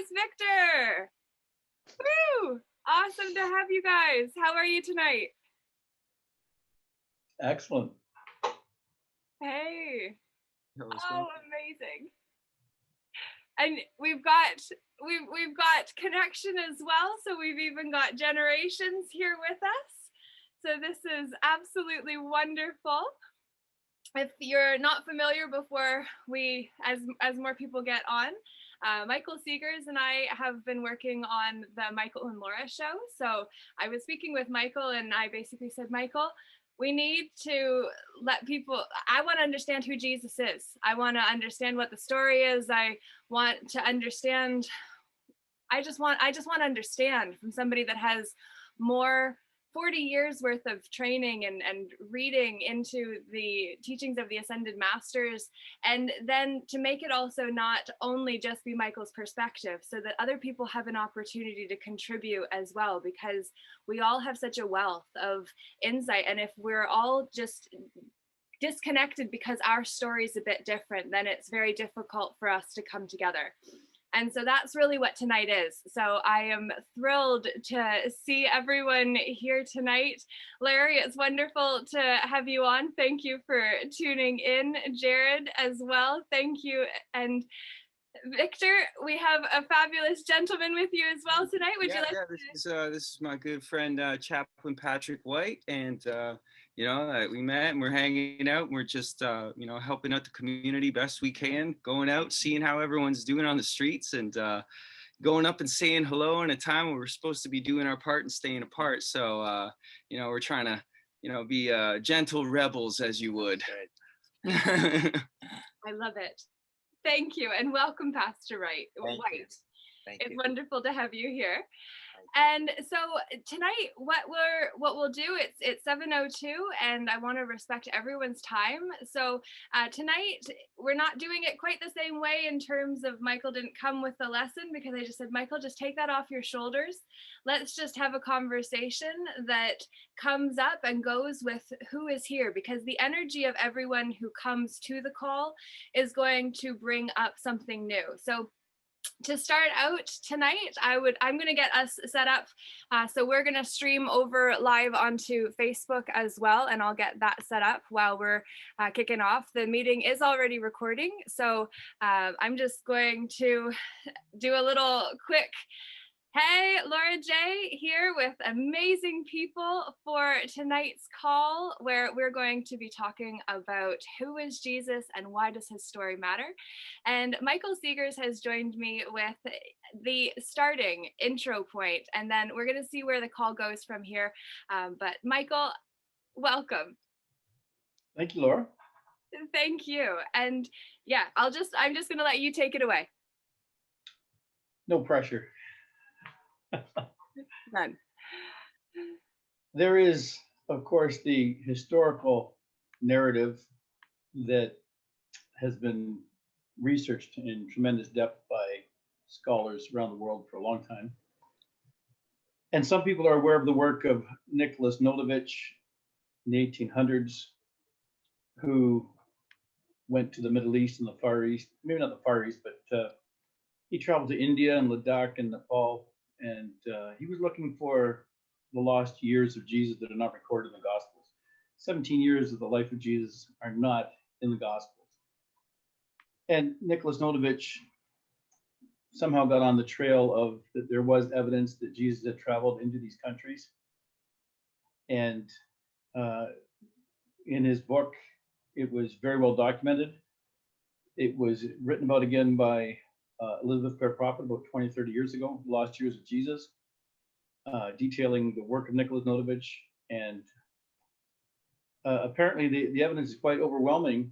Yes, Victor. Woo! Awesome to have you guys. How are you tonight? Excellent. Hey. Oh, amazing. And we've got connection as well. So we've even got generations here with us. So this is absolutely wonderful. If you're not familiar, before we, as more people get on, Michael Seegers and I have been working on the Michael and Laura show. So I was speaking with Michael and I basically said, Michael, we need to let people, I want to understand who Jesus is. I want to understand what the story is. I want to understand, I just want to understand from somebody that has more 40 years worth of training and reading into the teachings of the Ascended Masters, and then to make it also not only just be Michael's perspective, so that other people have an opportunity to contribute as well, because we all have such a wealth of insight. And if we're all just disconnected because our story is a bit different, then it's very difficult for us to come together. And so that's really what tonight is. So I am thrilled to see everyone here tonight. Larry, it's wonderful to have you on. Thank you for tuning in. Jared as well, thank you. And Victor, we have a fabulous gentleman with you as well tonight. Would you like to... this is my good friend, Chaplain Patrick White. And, you know, we met and we're hanging out and we're just, you know, helping out the community best we can, going out, seeing how everyone's doing on the streets, and going up and saying hello in a time where we're supposed to be doing our part and staying apart. So, you know, we're trying to, you know, be gentle rebels, as you would. I love it. Thank you, and welcome, Pastor White. Thank it's you. Wonderful to have you here. And so tonight, what we'll do, it's 7:02, and I want to respect everyone's time. So tonight we're not doing it quite the same way in terms of Michael didn't come with the lesson, because I just said, Michael, just take that off your shoulders. Let's just have a conversation that comes up and goes with who is here, because the energy of everyone who comes to the call is going to bring up something new. So to start out tonight, I'm going to get us set up. So we're going to stream over live onto Facebook as well, and I'll get that set up while we're kicking off. The meeting is already recording, so I'm just going to do a little quick. Hey, Laura J here with amazing people for tonight's call, where we're going to be talking about who is Jesus and why does his story matter. And Michael Seegers has joined me with the starting intro point, and then we're going to see where the call goes from here. But Michael, welcome. Thank you, Laura. Thank you. And yeah, I'm just going to let you take it away. No pressure. None. There is, of course, the historical narrative that has been researched in tremendous depth by scholars around the world for a long time. And some people are aware of the work of Nicholas Notovich in the 1800s, who went to the Middle East and the Far East, maybe not the Far East, but he traveled to India and Ladakh and Nepal. And he was looking for the lost years of Jesus that are not recorded in the Gospels. 17 years of the life of Jesus are not in the Gospels. And Nicholas Notovich somehow got on the trail of that there was evidence that Jesus had traveled into these countries. And in his book, it was very well documented. It was written about again by Elizabeth Fair Prophet about 20, 30 years ago, Lost Years of Jesus, detailing the work of Nicholas Notovich. And apparently the evidence is quite overwhelming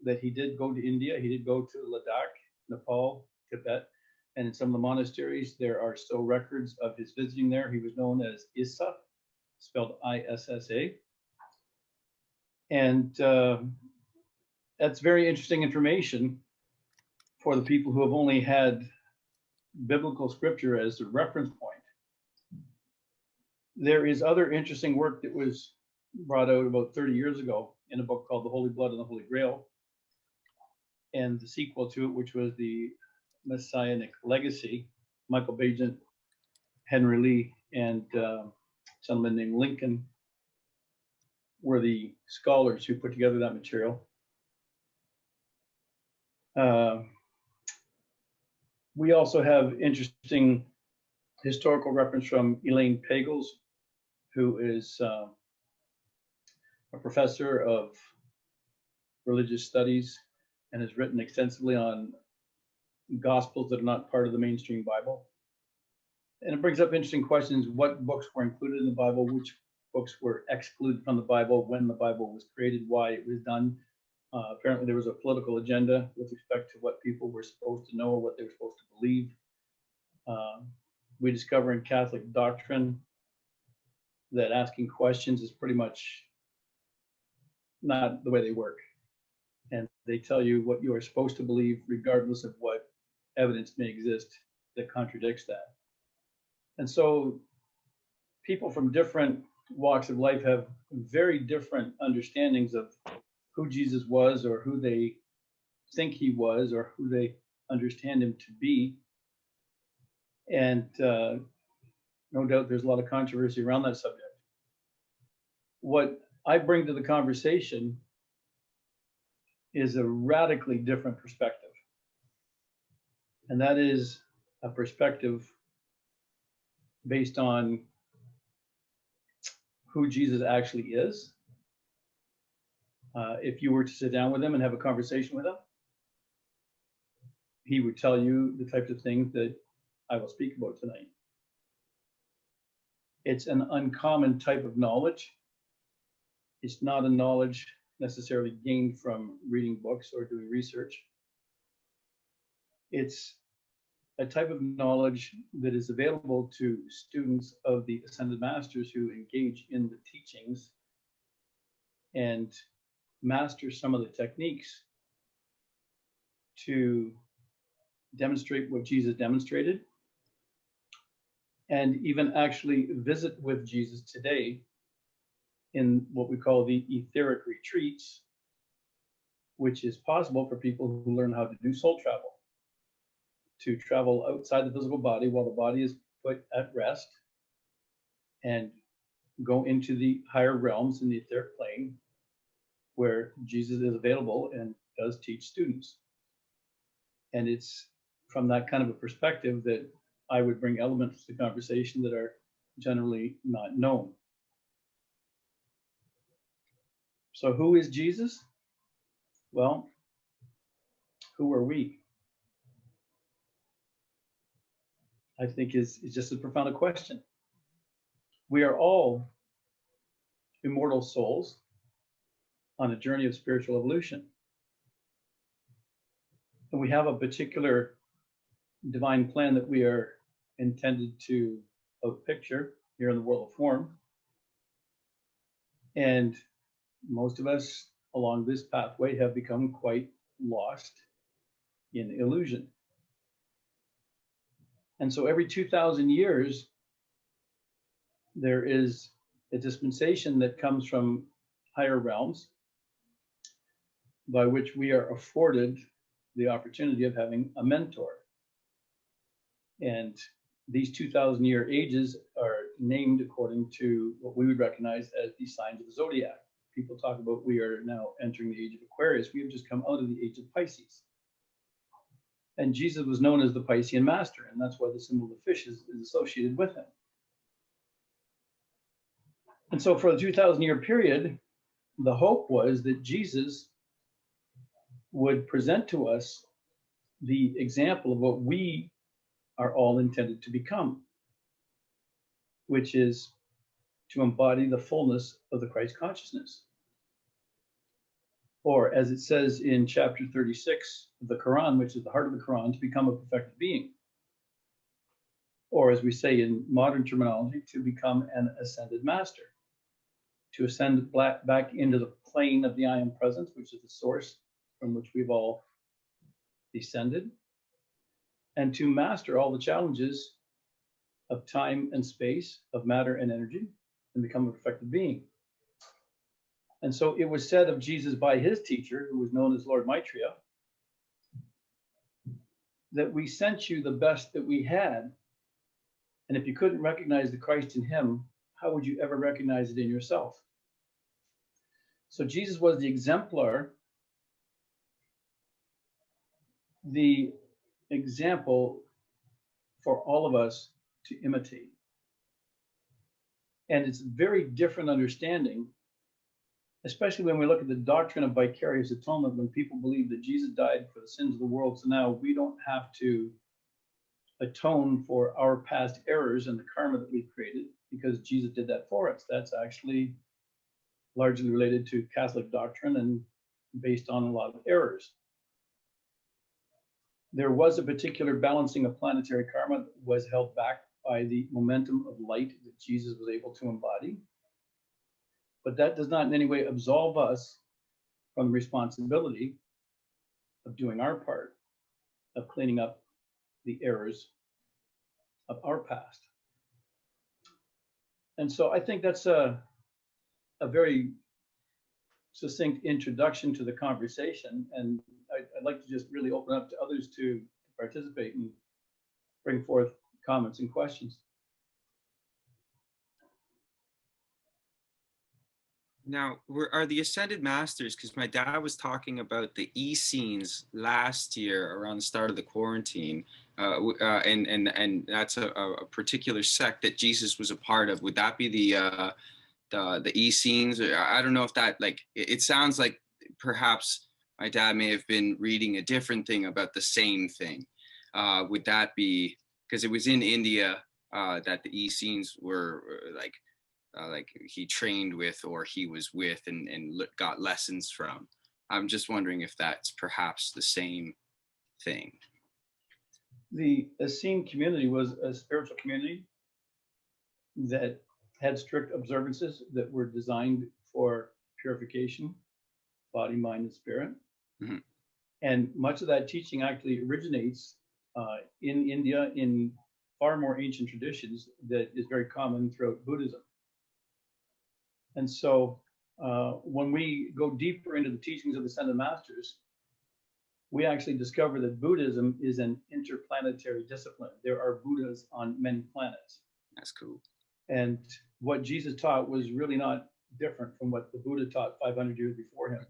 that he did go to India, he did go to Ladakh, Nepal, Tibet, and in some of the monasteries, there are still records of his visiting there. He was known as Issa, spelled I-S-S-A. And that's very interesting information for the people who have only had biblical scripture as a reference point. There is other interesting work that was brought out about 30 years ago in a book called The Holy Blood and the Holy Grail, and the sequel to it, which was the Messianic Legacy, Michael Bajan, Henry Lee, and a gentleman named Lincoln were the scholars who put together that material. We also have interesting historical reference from Elaine Pagels, who is a professor of religious studies and has written extensively on gospels that are not part of the mainstream Bible. And it brings up interesting questions: what books were included in the Bible, which books were excluded from the Bible, when the Bible was created, why it was done. Apparently there was a political agenda with respect to what people were supposed to know or what they were supposed to believe. We discover in Catholic doctrine that asking questions is pretty much not the way they work. And they tell you what you are supposed to believe, regardless of what evidence may exist that contradicts that. And so people from different walks of life have very different understandings of who Jesus was, or who they think he was, or who they understand him to be. And no doubt there's a lot of controversy around that subject. What I bring to the conversation is a radically different perspective. And that is a perspective based on who Jesus actually is. If you were to sit down with him and have a conversation with him, he would tell you the types of things that I will speak about tonight. It's an uncommon type of knowledge. It's not a knowledge necessarily gained from reading books or doing research. It's a type of knowledge that is available to students of the Ascended Masters who engage in the teachings and master some of the techniques to demonstrate what Jesus demonstrated, and even actually visit with Jesus today in what we call the Etheric Retreats, which is possible for people who learn how to do soul travel, to travel outside the physical body while the body is put at rest and go into the higher realms in the etheric plane where Jesus is available and does teach students. And it's from that kind of a perspective that I would bring elements to the conversation that are generally not known. So who is Jesus? Well, who are we? I think is just as profound a question. We are all immortal souls on a journey of spiritual evolution. And we have a particular divine plan that we are intended to outpicture here in the world of form. And most of us along this pathway have become quite lost in illusion. And so every 2,000 years, there is a dispensation that comes from higher realms by which we are afforded the opportunity of having a mentor. And these 2,000-year ages are named according to what we would recognize as the signs of the zodiac. People talk about we are now entering the age of Aquarius. We have just come out of the age of Pisces. And Jesus was known as the Piscean master, and that's why the symbol of the fish is associated with him. And so for the 2,000-year period, the hope was that Jesus would present to us the example of what we are all intended to become, which is to embody the fullness of the Christ consciousness. Or as it says in chapter 36 of the Quran, which is the heart of the Quran, to become a perfected being. Or as we say in modern terminology, to become an ascended master. To ascend back into the plane of the I Am Presence, which is the source from which we've all descended. And to master all the challenges of time and space, of matter and energy, and become a perfected being. And so it was said of Jesus by his teacher, who was known as Lord Maitreya, that we sent you the best that we had. And if you couldn't recognize the Christ in him, how would you ever recognize it in yourself? So Jesus was the exemplar, the example for all of us to imitate. And it's a very different understanding, especially when we look at the doctrine of vicarious atonement, when people believe that Jesus died for the sins of the world. So now we don't have to atone for our past errors and the karma that we've created because Jesus did that for us. That's actually largely related to Catholic doctrine and based on a lot of errors. There was a particular balancing of planetary karma that was held back by the momentum of light that Jesus was able to embody. But that does not in any way absolve us from the responsibility of doing our part, of cleaning up the errors of our past. And so I think that's a very succinct introduction to the conversation. And I'd like to just really open up to others to participate and bring forth comments and questions. Now, are the Ascended Masters, because my dad was talking about the Essenes last year around the start of the quarantine, and that's a particular sect that Jesus was a part of. Would that be the Essenes? I don't know if that, like, it sounds like perhaps my dad may have been reading a different thing about the same thing. Would that be, because it was in India that the Essenes were like he trained with or he was with and got lessons from. I'm just wondering if that's perhaps the same thing. The Essene community was a spiritual community that had strict observances that were designed for purification, body, mind, and spirit. Mm-hmm. And much of that teaching actually originates in India in far more ancient traditions that is very common throughout Buddhism. And so when we go deeper into the teachings of the Ascended Masters, we actually discover that Buddhism is an interplanetary discipline. There are Buddhas on many planets. That's cool. And what Jesus taught was really not different from what the Buddha taught 500 years before him.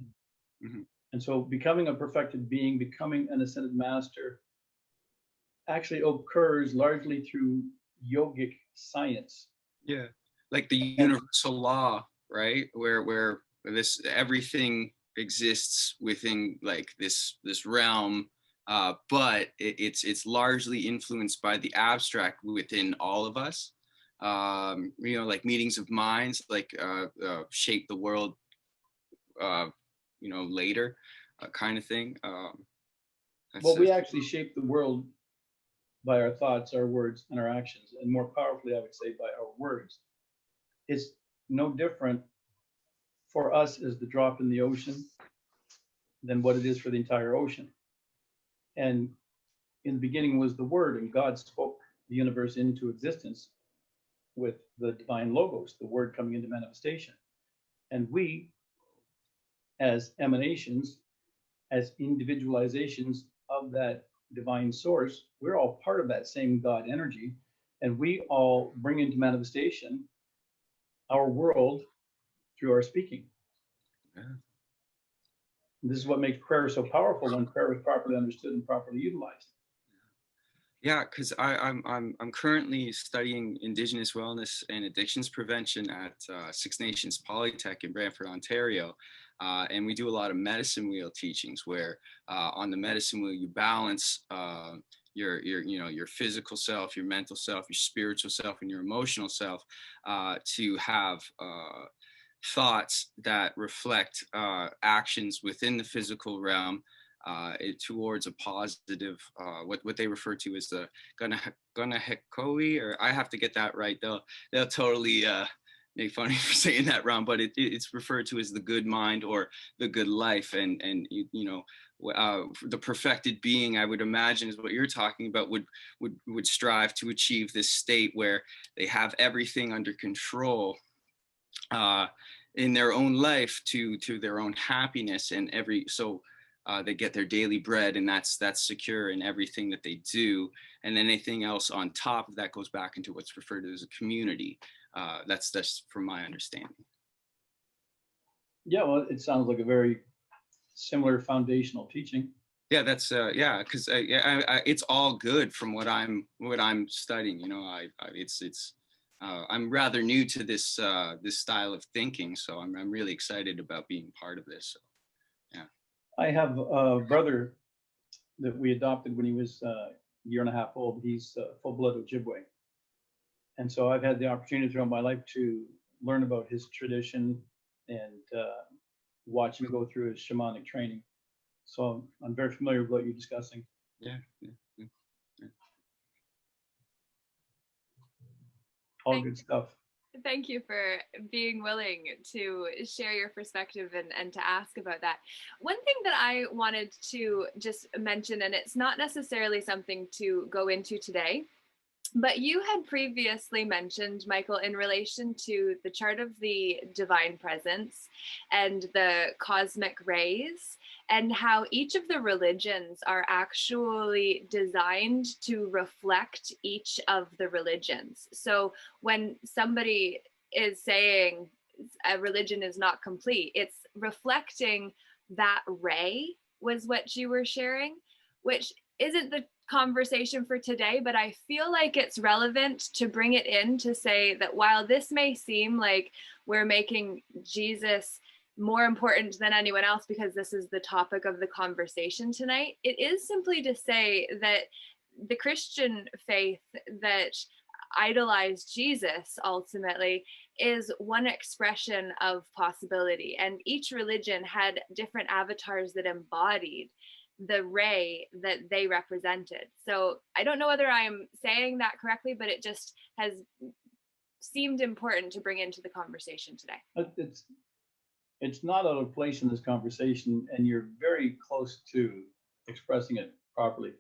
Mm-hmm. And so becoming a perfected being, becoming an Ascended Master actually occurs largely through yogic science. Yeah, like the universal law, right? Where this everything exists within like this realm, but it's largely influenced by the abstract within all of us. Like meetings of minds, like shape the world, later, kind of thing. Well, we actually shape the world by our thoughts, our words, and our actions, and more powerfully, I would say, by our words. It's no different for us as the drop in the ocean than what it is for the entire ocean. And in the beginning was the Word, and God spoke the universe into existence with the divine logos, the Word coming into manifestation. And we, as emanations, as individualizations of that divine source, we're all part of that same God energy, and we all bring into manifestation our world through our speaking. Yeah. This is what makes prayer so powerful when prayer is properly understood and properly utilized. Yeah, because I'm currently studying Indigenous wellness and addictions prevention at Six Nations Polytech in Brantford, Ontario, and we do a lot of medicine wheel teachings where on the medicine wheel you balance your physical self, your mental self, your spiritual self, and your emotional self to have thoughts that reflect actions within the physical realm. Towards a positive, what they refer to as the gonna hekoi, or I have to get that right. They'll totally make fun of me for saying that wrong, but it's referred to as the good mind or the good life, and the perfected being, I would imagine, is what you're talking about. Would strive to achieve this state where they have everything under control in their own life to their own happiness, and so. they get their daily bread, and that's secure in everything that they do. And then anything else on top of that goes back into what's referred to as a community. That's from my understanding. Yeah, well, it sounds like a very similar foundational teaching. Yeah, that's because it's all good from what I'm studying. You know, I'm rather new to this this style of thinking, so I'm really excited about being part of this. So, yeah. I have a brother that we adopted when he was a year and a half old. He's full-blood Ojibwe. And so I've had the opportunity throughout my life to learn about his tradition and watch him go through his shamanic training. So I'm very familiar with what you're discussing. Yeah. All good stuff. Thank you for being willing to share your perspective and to ask about that. One thing that I wanted to just mention, and it's not necessarily something to go into today, but you had previously mentioned, Michael, in relation to the chart of the divine presence and the cosmic rays, and how each of the religions are actually designed to reflect each of the religions. So when somebody is saying a religion is not complete, it's reflecting that ray, was what you were sharing, which isn't the conversation for today, but I feel like it's relevant to bring it in to say that while this may seem like we're making Jesus more important than anyone else because this is the topic of the conversation tonight, it is simply to say that the Christian faith that idolized Jesus ultimately is one expression of possibility, and each religion had different avatars that embodied the ray that they represented. So I don't know whether I'm saying that correctly, but it just has seemed important to bring into the conversation today. It's not out of place in this conversation, and you're very close to expressing it properly.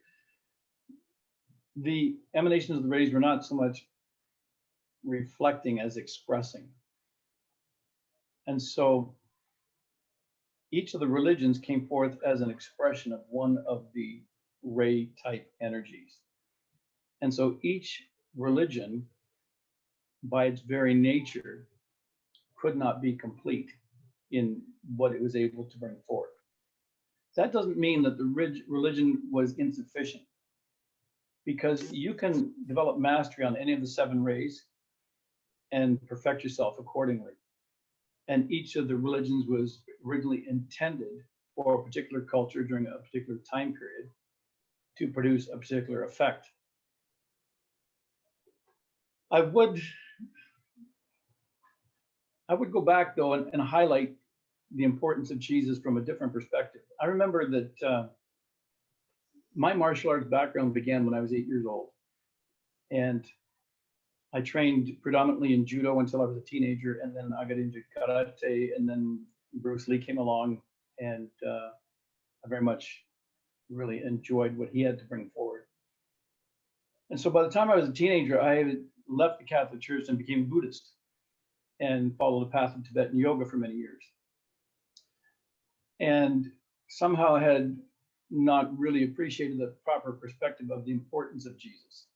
The emanations of the rays were not so much reflecting as expressing. And so each of the religions came forth as an expression of one of the ray type energies. And so each religion, by its very nature, could not be complete in what it was able to bring forth. That doesn't mean that the religion was insufficient, because you can develop mastery on any of the 7 rays and perfect yourself accordingly. And each of the religions was originally intended for a particular culture during a particular time period to produce a particular effect. I would go back though and highlight the importance of Jesus from a different perspective. I remember that my martial arts background began when I was 8 years old. And I trained predominantly in judo until I was a teenager, and then I got into karate, and then Bruce Lee came along, and I very much really enjoyed what he had to bring forward. And so by the time I was a teenager, I had left the Catholic Church and became Buddhist and followed the path of Tibetan yoga for many years. And somehow had not really appreciated the proper perspective of the importance of Jesus.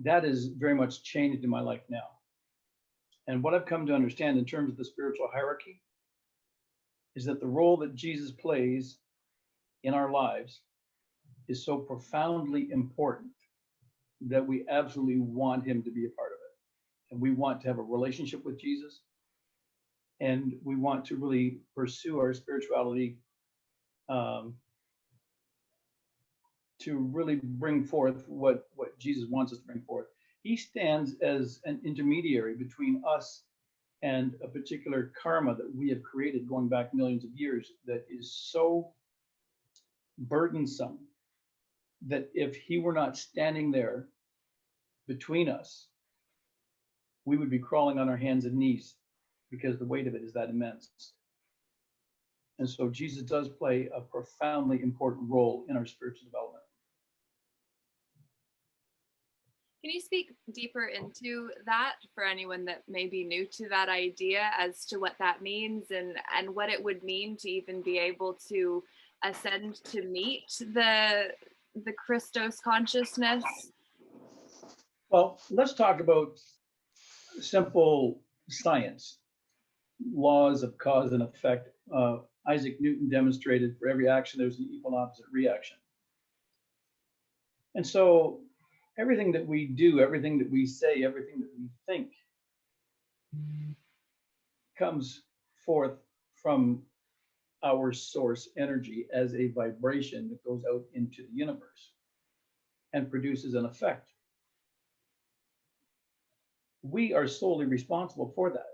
That is very much changed in my life now. And what I've come to understand in terms of the spiritual hierarchy is that the role that Jesus plays in our lives is so profoundly important that we absolutely want him to be a part of it. And we want to have a relationship with Jesus. And we want to really pursue our spirituality to really bring forth what Jesus wants us to bring forth. He stands as an intermediary between us and a particular karma that we have created going back millions of years that is so burdensome that if he were not standing there between us, we would be crawling on our hands and knees because the weight of it is that immense. And so Jesus does play a profoundly important role in our spiritual development. Can you speak deeper into that for anyone that may be new to that idea as to what that means and what it would mean to even be able to ascend to meet the Christos consciousness? Well, let's talk about simple science, laws of cause and effect. Isaac Newton demonstrated for every action, there's an equal and opposite reaction. And so everything that we do, everything that we say, everything that we think comes forth from our source energy as a vibration that goes out into the universe and produces an effect. We are solely responsible for that.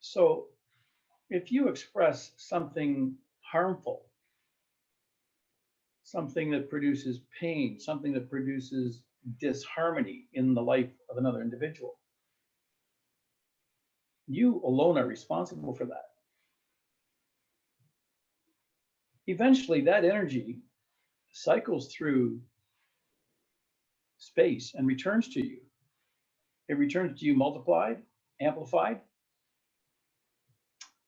So if you express something harmful, something that produces pain, something that produces disharmony in the life of another individual, you alone are responsible for that. Eventually, that energy cycles through space and returns to you. It returns to you multiplied, amplified,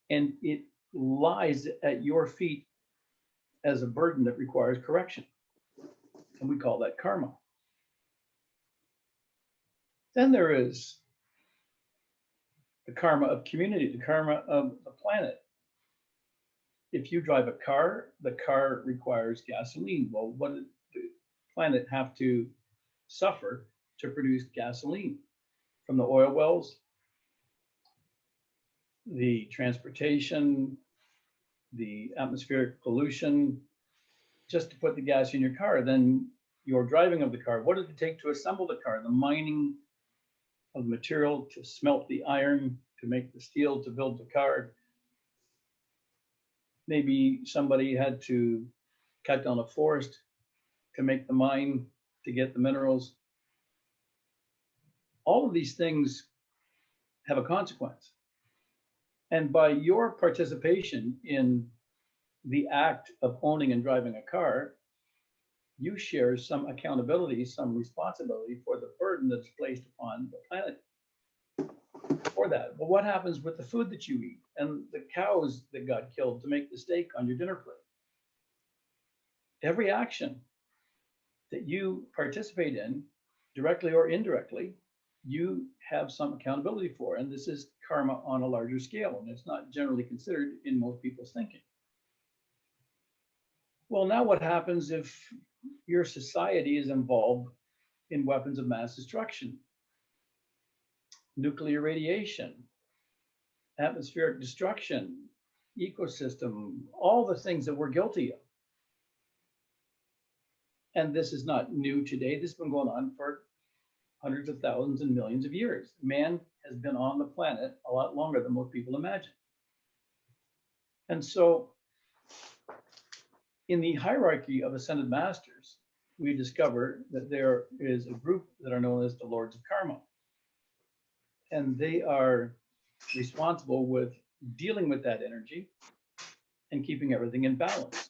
and it lies at your feet as a burden that requires correction. And we call that karma. Then there is the karma of community, the karma of the planet. If you drive a car, the car requires gasoline. Well, what does the planet have to suffer to produce gasoline? From the oil wells, the transportation, the atmospheric pollution, just to put the gas in your car. Then your driving of the car. What did it take to assemble the car? The mining of the material, to smelt the iron, to make the steel, to build the car. Maybe somebody had to cut down a forest to make the mine, to get the minerals. All of these things have a consequence. And by your participation in the act of owning and driving a car, you share some accountability, some responsibility for the burden that's placed upon the planet for that. But what happens with the food that you eat and the cows that got killed to make the steak on your dinner plate? Every action that you participate in, directly or indirectly, you have some accountability for. And this is karma on a larger scale, and it's not generally considered in most people's thinking. Well, now what happens if your society is involved in weapons of mass destruction, nuclear radiation, atmospheric destruction, ecosystem, all the things that we're guilty of? And this is not new today. This has been going on for hundreds of thousands and millions of years. Man has been on the planet a lot longer than most people imagine. And so in the hierarchy of ascended masters, we discover that there is a group that are known as the Lords of Karma. And they are responsible with dealing with that energy and keeping everything in balance.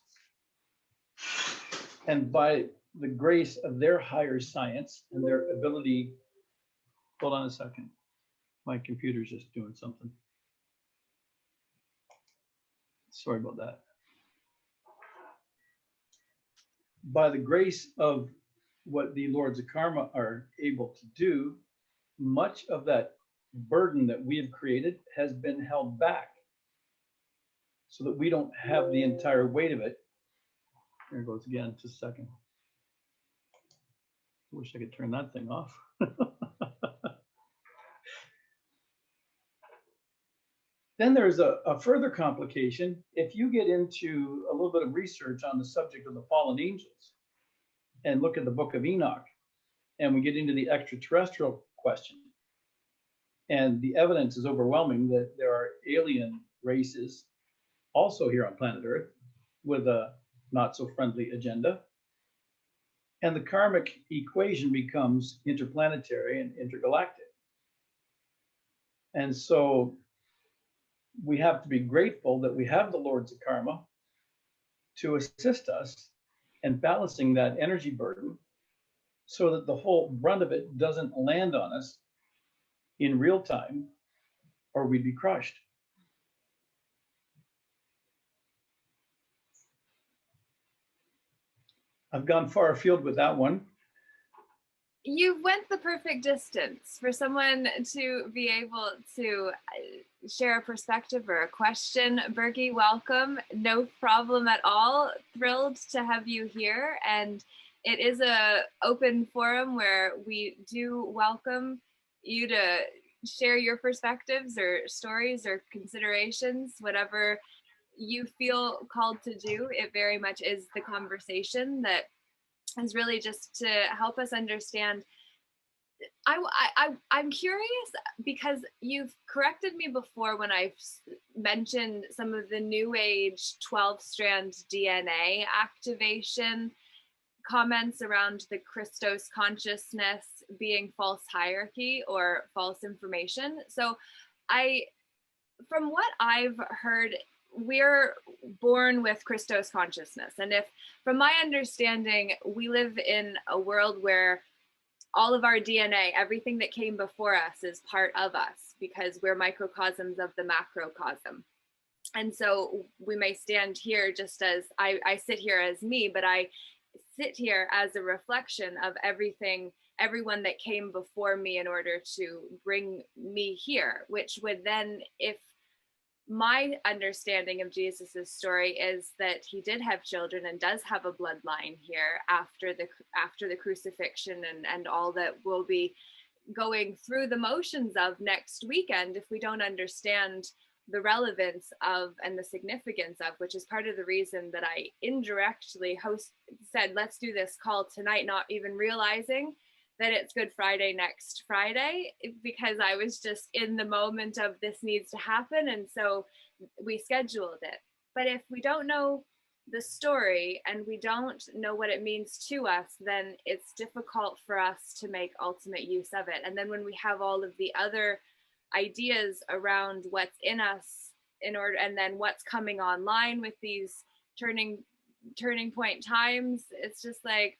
And by the grace of their higher science and their ability, hold on a second, my computer's just doing something. Sorry about that. By the grace of what the Lords of Karma are able to do, much of that burden that we have created has been held back so that we don't have the entire weight of it. There it goes again, just a second. I wish I could turn that thing off. Then there's a further complication. If you get into a little bit of research on the subject of the fallen angels and look at the book of Enoch, and we get into the extraterrestrial question, and the evidence is overwhelming that there are alien races also here on planet Earth with a not so friendly agenda. And the karmic equation becomes interplanetary and intergalactic. And so we have to be grateful that we have the Lords of Karma to assist us in balancing that energy burden so that the whole brunt of it doesn't land on us in real time, or we'd be crushed. I've gone far afield with that one. You went the perfect distance for someone to be able to share a perspective or a question. Bergie, welcome. No problem at all. Thrilled to have you here. And it is a open forum where we do welcome you to share your perspectives or stories or considerations, whatever you feel called to do. It very much is the conversation that is really just to help us understand. I'm curious because you've corrected me before when I've mentioned some of the New Age 12-strand DNA activation comments around the Christos consciousness being false hierarchy or false information. So from what I've heard, we're born with Christos consciousness. And if, from my understanding, we live in a world where all of our DNA, everything that came before us is part of us because we're microcosms of the macrocosm. And so we may stand here just as I sit here as me, but I sit here as a reflection of everyone that came before me in order to bring me here, which would then, if my understanding of Jesus's story is that he did have children and does have a bloodline here after the crucifixion and all that we'll be going through the motions of next weekend. If we don't understand the relevance of and the significance of, which is part of the reason that I indirectly said, let's do this call tonight, not even realizing that it's Good Friday next Friday, because I was just in the moment of this needs to happen. And so we scheduled it. But if we don't know the story and we don't know what it means to us, then it's difficult for us to make ultimate use of it. And then when we have all of the other ideas around what's in us and then what's coming online with these turning point times, it's just like,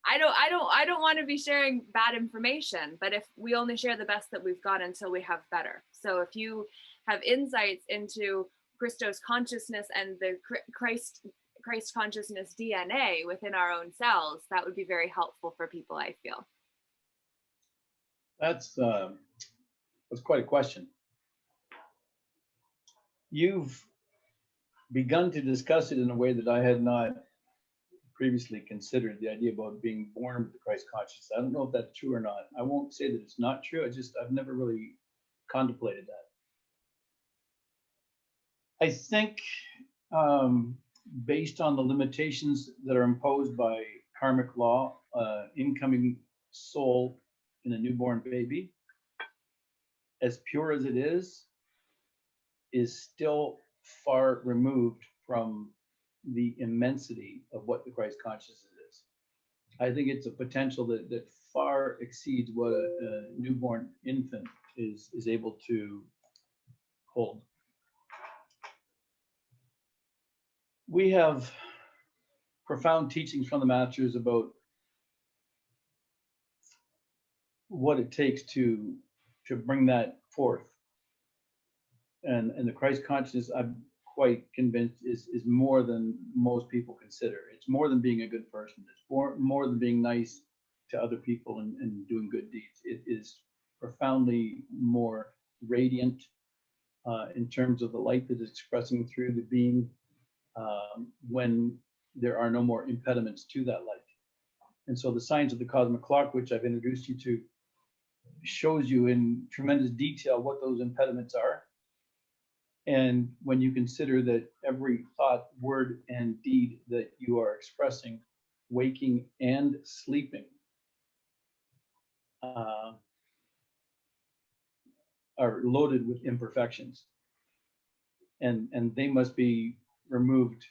I don't want to be sharing bad information, but if we only share the best that we've got until we have better. So if you have insights into Christos consciousness and the Christ consciousness DNA within our own cells, that would be very helpful for people, I feel. That's quite a question. You've begun to discuss it in a way that I had not previously considered, the idea about being born with the Christ consciousness. I don't know if that's true or not. I won't say that it's not true. I've never really contemplated that. I think based on the limitations that are imposed by karmic law, incoming soul in a newborn baby, as pure as it is still far removed from the immensity of what the Christ consciousness is. I think it's a potential that far exceeds what a newborn infant is able to hold. We have profound teachings from the masters about what it takes to bring that forth. And the Christ consciousness, I'm quite convinced, is more than most people consider. It's more than being a good person. It's more than being nice to other people and doing good deeds. It is profoundly more radiant in terms of the light that is expressing through the being when there are no more impediments to that light. And so the science of the cosmic clock, which I've introduced you to, shows you in tremendous detail what those impediments are. And when you consider that every thought, word, and deed that you are expressing, waking and sleeping, are loaded with imperfections, and they must be removed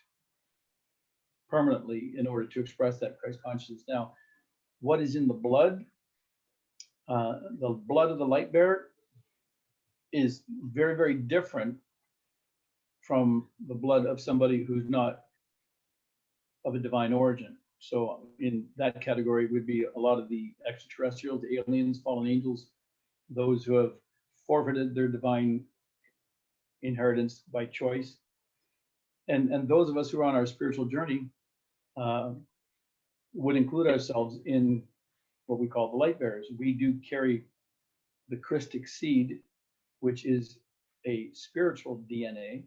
permanently in order to express that Christ consciousness. Now, what is in the blood? The blood of the light bearer is very, very different from the blood of somebody who's not of a divine origin. So in that category would be a lot of the extraterrestrials, the aliens, fallen angels, those who have forfeited their divine inheritance by choice. And those of us who are on our spiritual journey would include ourselves in what we call the light bearers. We do carry the Christic seed, which is a spiritual DNA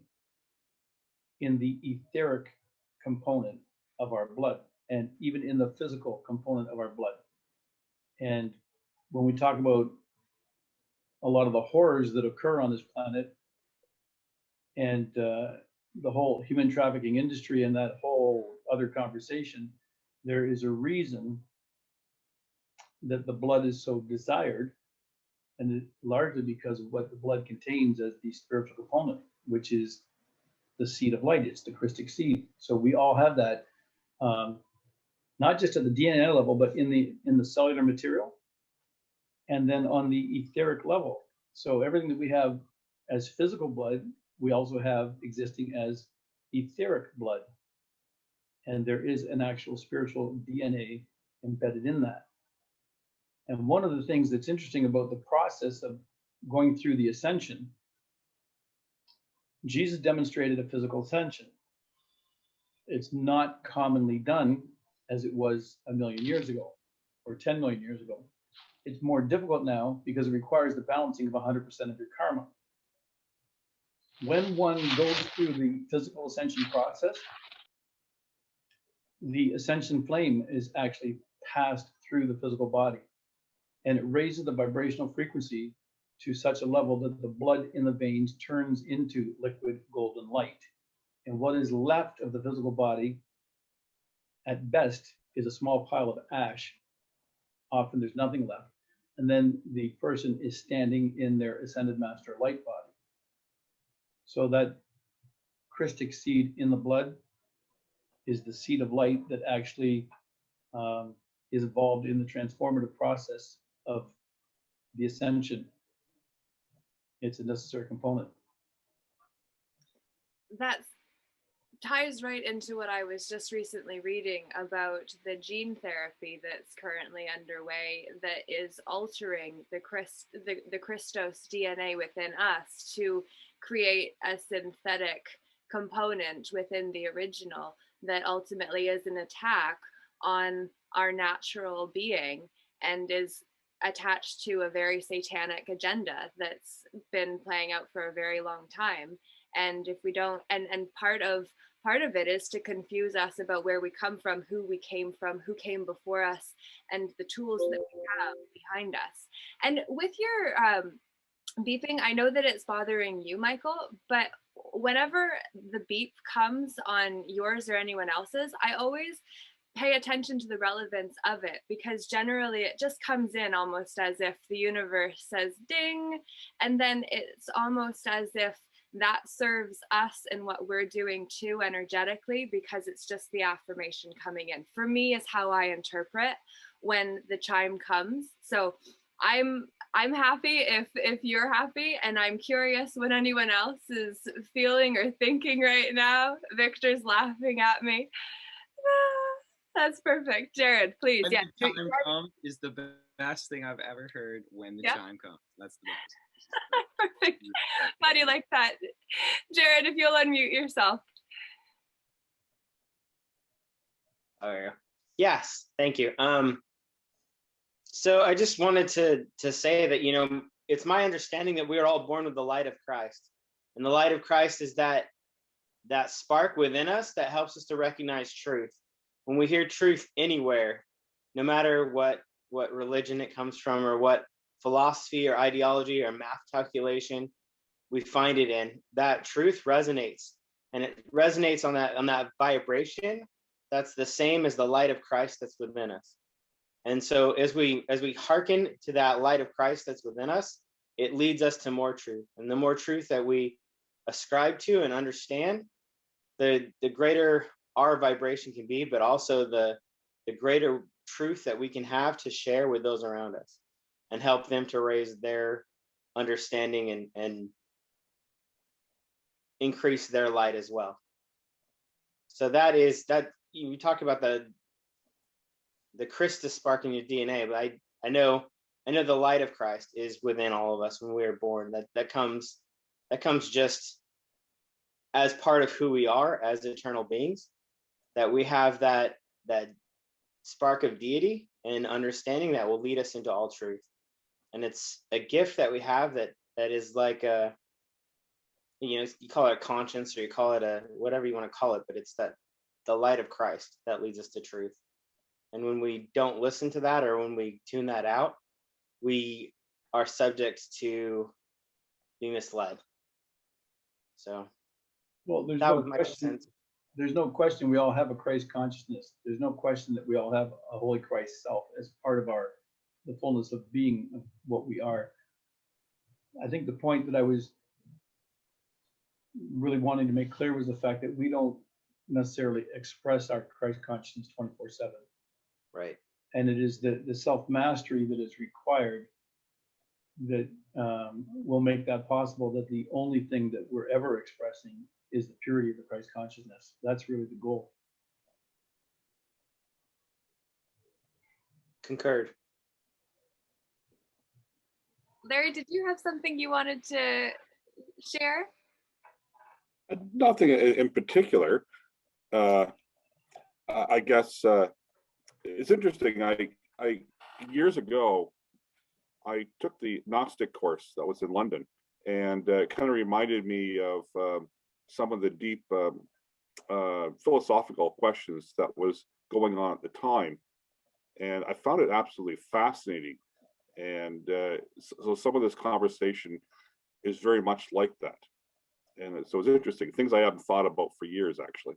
in the etheric component of our blood, and even in the physical component of our blood. And when we talk about a lot of the horrors that occur on this planet and the whole human trafficking industry and that whole other conversation, there is a reason that the blood is so desired, and it's largely because of what the blood contains as the spiritual component, which is the seed of light. It's the Christic seed. So we all have that, not just at the DNA level, but in the cellular material, and then on the etheric level. So everything that we have as physical blood, we also have existing as etheric blood. And there is an actual spiritual DNA embedded in that. And one of the things that's interesting about the process of going through the ascension, Jesus demonstrated a physical ascension. It's not commonly done as it was 1 million years ago or 10 million years ago. It's more difficult now because it requires the balancing of 100% of your karma. When one goes through the physical ascension process, the ascension flame is actually passed through the physical body, and it raises the vibrational frequency to such a level that the blood in the veins turns into liquid golden light. And what is left of the physical body, at best, is a small pile of ash. Often there's nothing left. And then the person is standing in their ascended master light body. So that Christic seed in the blood is the seed of light that actually is involved in the transformative process of the ascension. It's a necessary component. That ties right into what I was just recently reading about the gene therapy that's currently underway that is altering the Christos DNA within us to create a synthetic component within the original that ultimately is an attack on our natural being and is attached to a very satanic agenda that's been playing out for a very long time. And if we don't, and part of it is to confuse us about where we come from, who we came from, who came before us, and the tools that we have behind us. And with your beeping, I know that it's bothering you, Michael, but whenever the beep comes on yours or anyone else's, I always pay attention to the relevance of it, because generally it just comes in almost as if the universe says ding, and then it's almost as if that serves us and what we're doing too energetically, because it's just the affirmation coming in. For me, is how I interpret when the chime comes. So I'm happy if you're happy, and I'm curious what anyone else is feeling or thinking right now. Victor's laughing at me. That's perfect. Jared, please. When yeah. the chime comes is the best thing I've ever heard. When the chime comes, that's the best. Perfect. How do you like that? Jared, if you'll unmute yourself. Oh yeah. Yes, thank you. So I just wanted to say that, it's my understanding that we are all born with the light of Christ. And the light of Christ is that spark within us that helps us to recognize truth. When we hear truth anywhere, no matter what religion it comes from, or what philosophy or ideology or math calculation we find it in, that truth resonates, and it resonates on that vibration that's the same as the light of Christ that's within us. And so as we hearken to that light of Christ that's within us, it leads us to more truth. And the more truth that we ascribe to and understand, the greater our vibration can be, but also the greater truth that we can have to share with those around us and help them to raise their understanding and increase their light as well. So that you talk about Christus spark in your DNA, but I know the light of Christ is within all of us when we are born. That comes just as part of who we are as eternal beings, that we have that spark of deity and understanding that will lead us into all truth. And it's a gift that we have that is like a, you call it a conscience, or you call it a whatever you want to call it, but it's the light of Christ that leads us to truth. And when we don't listen to that, or when we tune that out, we are subject to be misled. So Well, there's that no was my question. sense. There's no question we all have a Christ consciousness. There's no question that we all have a Holy Christ self as part of the fullness of being of what we are. I think the point that I was really wanting to make clear was the fact that we don't necessarily express our Christ consciousness 24/7. Right. And it is the self-mastery that is required that will make that possible, that the only thing that we're ever expressing is the purity of the Christ consciousness. That's really the goal. Concurred. Larry, did you have something you wanted to share? Nothing in particular. I guess it's interesting. I years ago, I took the Gnostic course that was in London, and it kind of reminded me of some of the deep philosophical questions that was going on at the time. And I found it absolutely fascinating. And so some of this conversation is very much like that. And so it's interesting, things I haven't thought about for years, actually.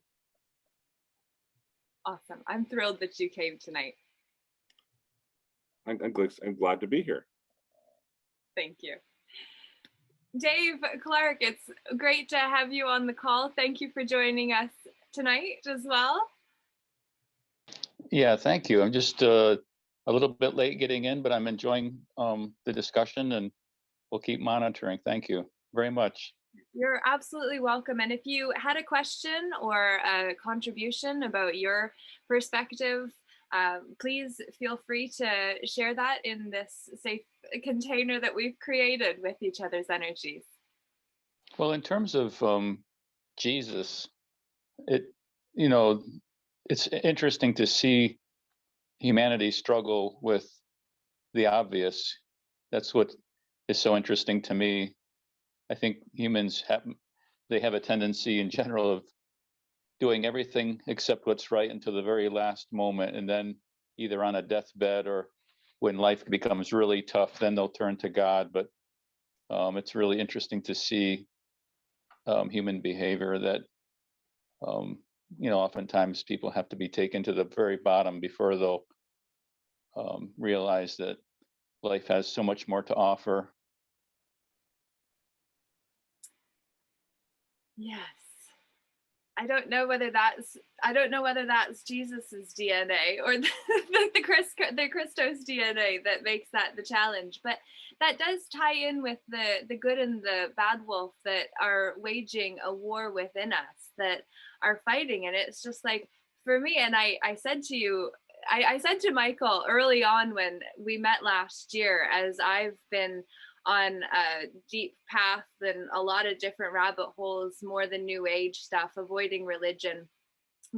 Awesome. I'm thrilled that you came tonight. I'm glad to be here. Thank you. Dave Clark, it's great to have you on the call. Thank you for joining us tonight as well. Yeah, thank you. I'm just a little bit late getting in, but I'm enjoying the discussion, and we'll keep monitoring. Thank you very much. You're absolutely welcome. And if you had a question or a contribution about your perspective, please feel free to share that in this safe container that we've created with each other's energies. Well, in terms of Jesus, it's interesting to see humanity struggle with the obvious. That's what is so interesting to me. I think humans have a tendency in general of doing everything except what's right until the very last moment, and then either on a deathbed or when life becomes really tough, then they'll turn to God. But it's really interesting to see human behavior that oftentimes people have to be taken to the very bottom before they'll realize that life has so much more to offer. Yes. I don't know whether that's Jesus's DNA or the Christos DNA that makes that the challenge, but that does tie in with the good and the bad wolf that are waging a war within us, that are fighting. And it's just like, for me, and I said to you, I said to Michael early on when we met last year, as I've been on a deep path and a lot of different rabbit holes, more than new age stuff, avoiding religion,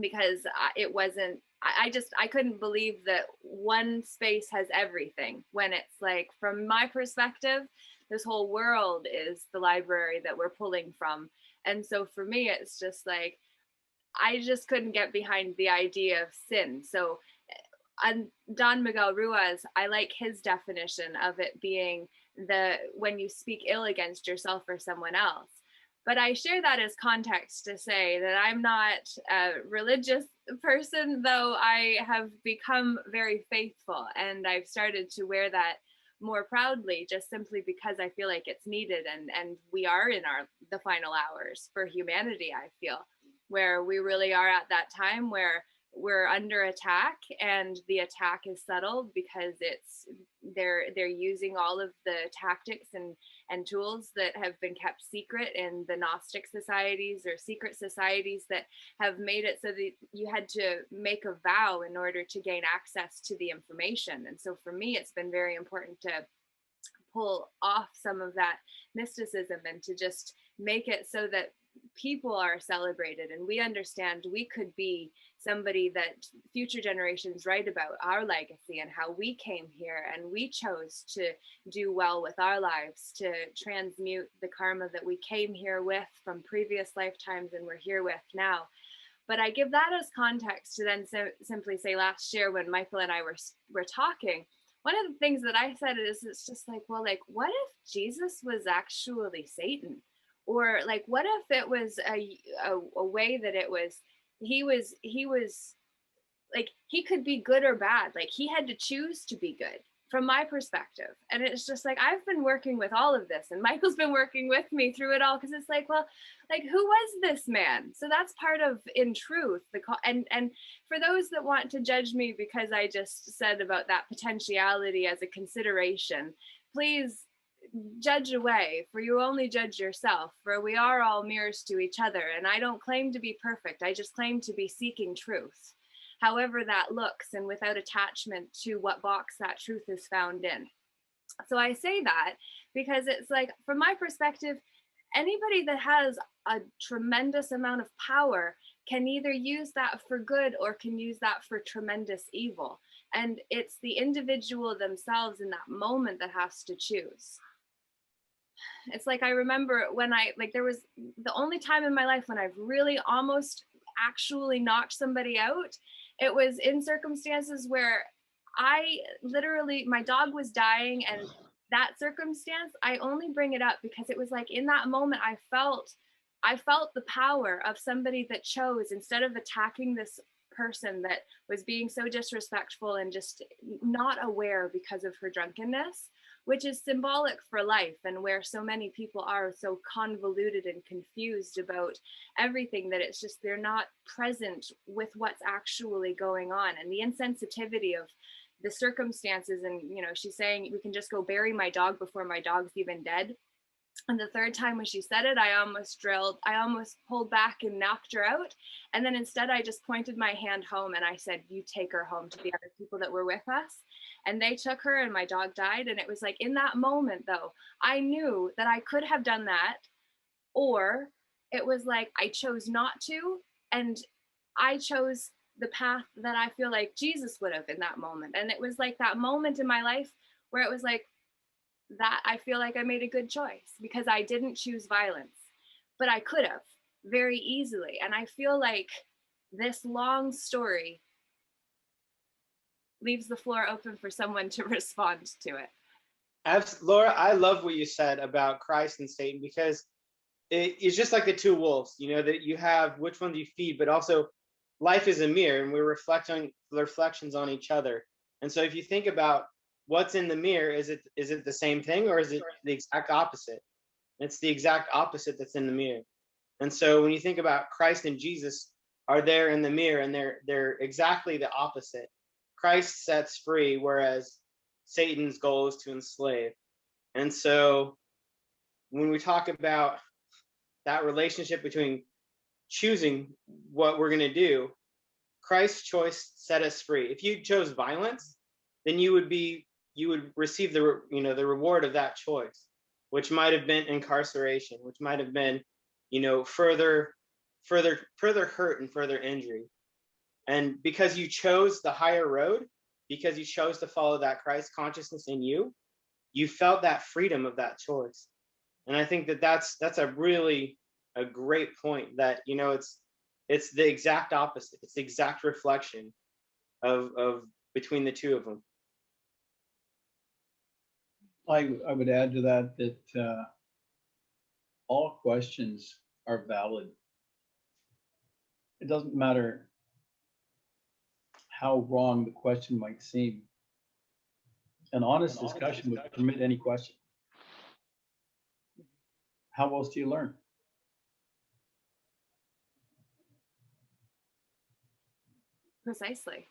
because I couldn't believe that one space has everything, when it's like, from my perspective, this whole world is the library that we're pulling from. And so for me, it's just like, I just couldn't get behind the idea of sin. So and Don Miguel Ruiz, I like his definition of it being when you speak ill against yourself or someone else. But I share that as context to say that I'm not a religious person, though I have become very faithful, and I've started to wear that more proudly, just simply because I feel like it's needed. And we are in the final hours for humanity, I feel, where we really are at that time where we're under attack, and the attack is subtle because they're using all of the tactics and tools that have been kept secret in the Gnostic societies or secret societies that have made it so that you had to make a vow in order to gain access to the information. And so for me, it's been very important to pull off some of that mysticism and to just make it so that people are celebrated and we understand we could be somebody that future generations write about our legacy and how we came here and we chose to do well with our lives, to transmute the karma that we came here with from previous lifetimes and we're here with now. But I give that as context to then simply say, last year when Michael and I were talking, one of the things that I said is, it's just like, well, like, what if Jesus was actually Satan? Or like, what if it was a way that it was, he was like, he could be good or bad. Like he had to choose to be good from my perspective. And it's just like, I've been working with all of this and Michael's been working with me through it all. Cause it's like, well, like who was this man? So that's part of, in truth, and for those that want to judge me because I just said about that potentiality as a consideration, please judge away, for you only judge yourself, for we are all mirrors to each other. And I don't claim to be perfect. I just claim to be seeking truth, however that looks, and without attachment to what box that truth is found in. So I say that because it's like, from my perspective, anybody that has a tremendous amount of power can either use that for good or can use that for tremendous evil. And it's the individual themselves in that moment that has to choose. It's like, I remember when there was the only time in my life when I've really almost actually knocked somebody out. It was in circumstances where I literally, my dog was dying, and that circumstance, I only bring it up because it was like in that moment, I felt the power of somebody that chose, instead of attacking this person that was being so disrespectful and just not aware because of her drunkenness, which is symbolic for life, and where so many people are so convoluted and confused about everything that it's just, they're not present with what's actually going on, and the insensitivity of the circumstances. And, you know, she's saying, we can just go bury my dog before my dog's even dead. And the third time when she said it, I almost pulled back and knocked her out. And then instead, I just pointed my hand home and I said, you take her home, to the other people that were with us. And they took her and my dog died. And it was like, in that moment, though, I knew that I could have done that, or it was like, I chose not to. And I chose the path that I feel like Jesus would have in that moment. And it was like that moment in my life where it was like, that I feel like I made a good choice because I didn't choose violence, but I could have very easily. And I feel like this long story leaves the floor open for someone to respond to it. Laura, I love what you said about Christ and Satan, because it's just like the two wolves, you know, that you have which one do you feed, but also life is a mirror and we're reflecting reflections on each other. And so if you think about what's in the mirror, is it the same thing, or is it the exact opposite? It's the exact opposite that's in the mirror. And so when you think about Christ and Jesus are there in the mirror, and they're exactly the opposite. Christ sets free, whereas Satan's goal is to enslave. And so when we talk about that relationship between choosing what we're going to do, Christ's choice set us free. If you chose violence, then you would receive the reward of that choice, which might have been incarceration, which might have been, further hurt and further injury. And because you chose the higher road, because you chose to follow that Christ consciousness in you, you felt that freedom of that choice. And I think that's a really a great point, that it's the exact opposite. It's the exact reflection of between the two of them. I would add to that all questions are valid. It doesn't matter how wrong the question might seem. An honest discussion would permit any question. How else do you learn? Precisely.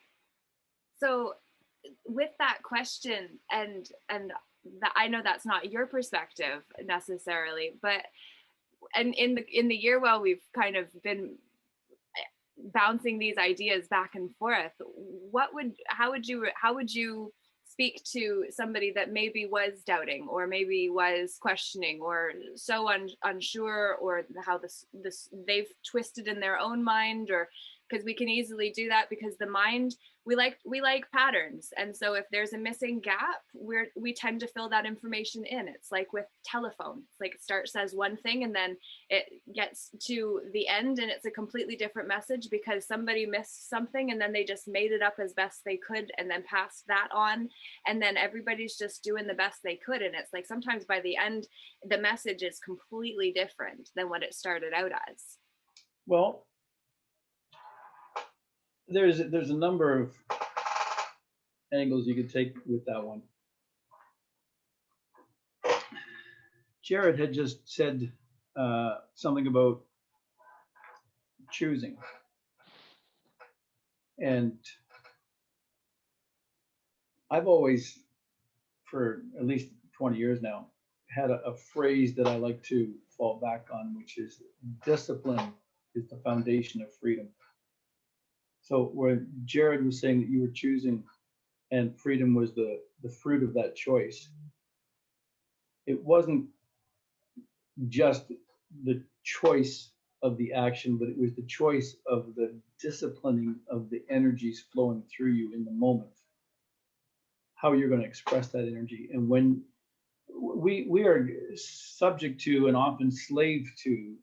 So with that question, and that, I know that's not your perspective necessarily, but and in the year while we've kind of been bouncing these ideas back and forth, how would you speak to somebody that maybe was doubting or maybe was questioning or so unsure, or how this they've twisted in their own mind? Or because we can easily do that, because the mind, we like patterns, and so if there's a missing gap, we tend to fill that information in. It's like with telephone, it's like it starts as one thing and then it gets to the end and it's a completely different message because somebody missed something and then they just made it up as best they could and then passed that on, and then everybody's just doing the best they could, and it's like sometimes by the end the message is completely different than what it started out as. Well, there's a number of angles you could take with that one. Jared had just said something about choosing, and I've always, for at least 20 years now, had a phrase that I like to fall back on, which is discipline is the foundation of freedom. So where Jared was saying that you were choosing and freedom was the fruit of that choice, it wasn't just the choice of the action, but it was the choice of the disciplining of the energies flowing through you in the moment, how you're going to express that energy. And when we are subject to and often slave to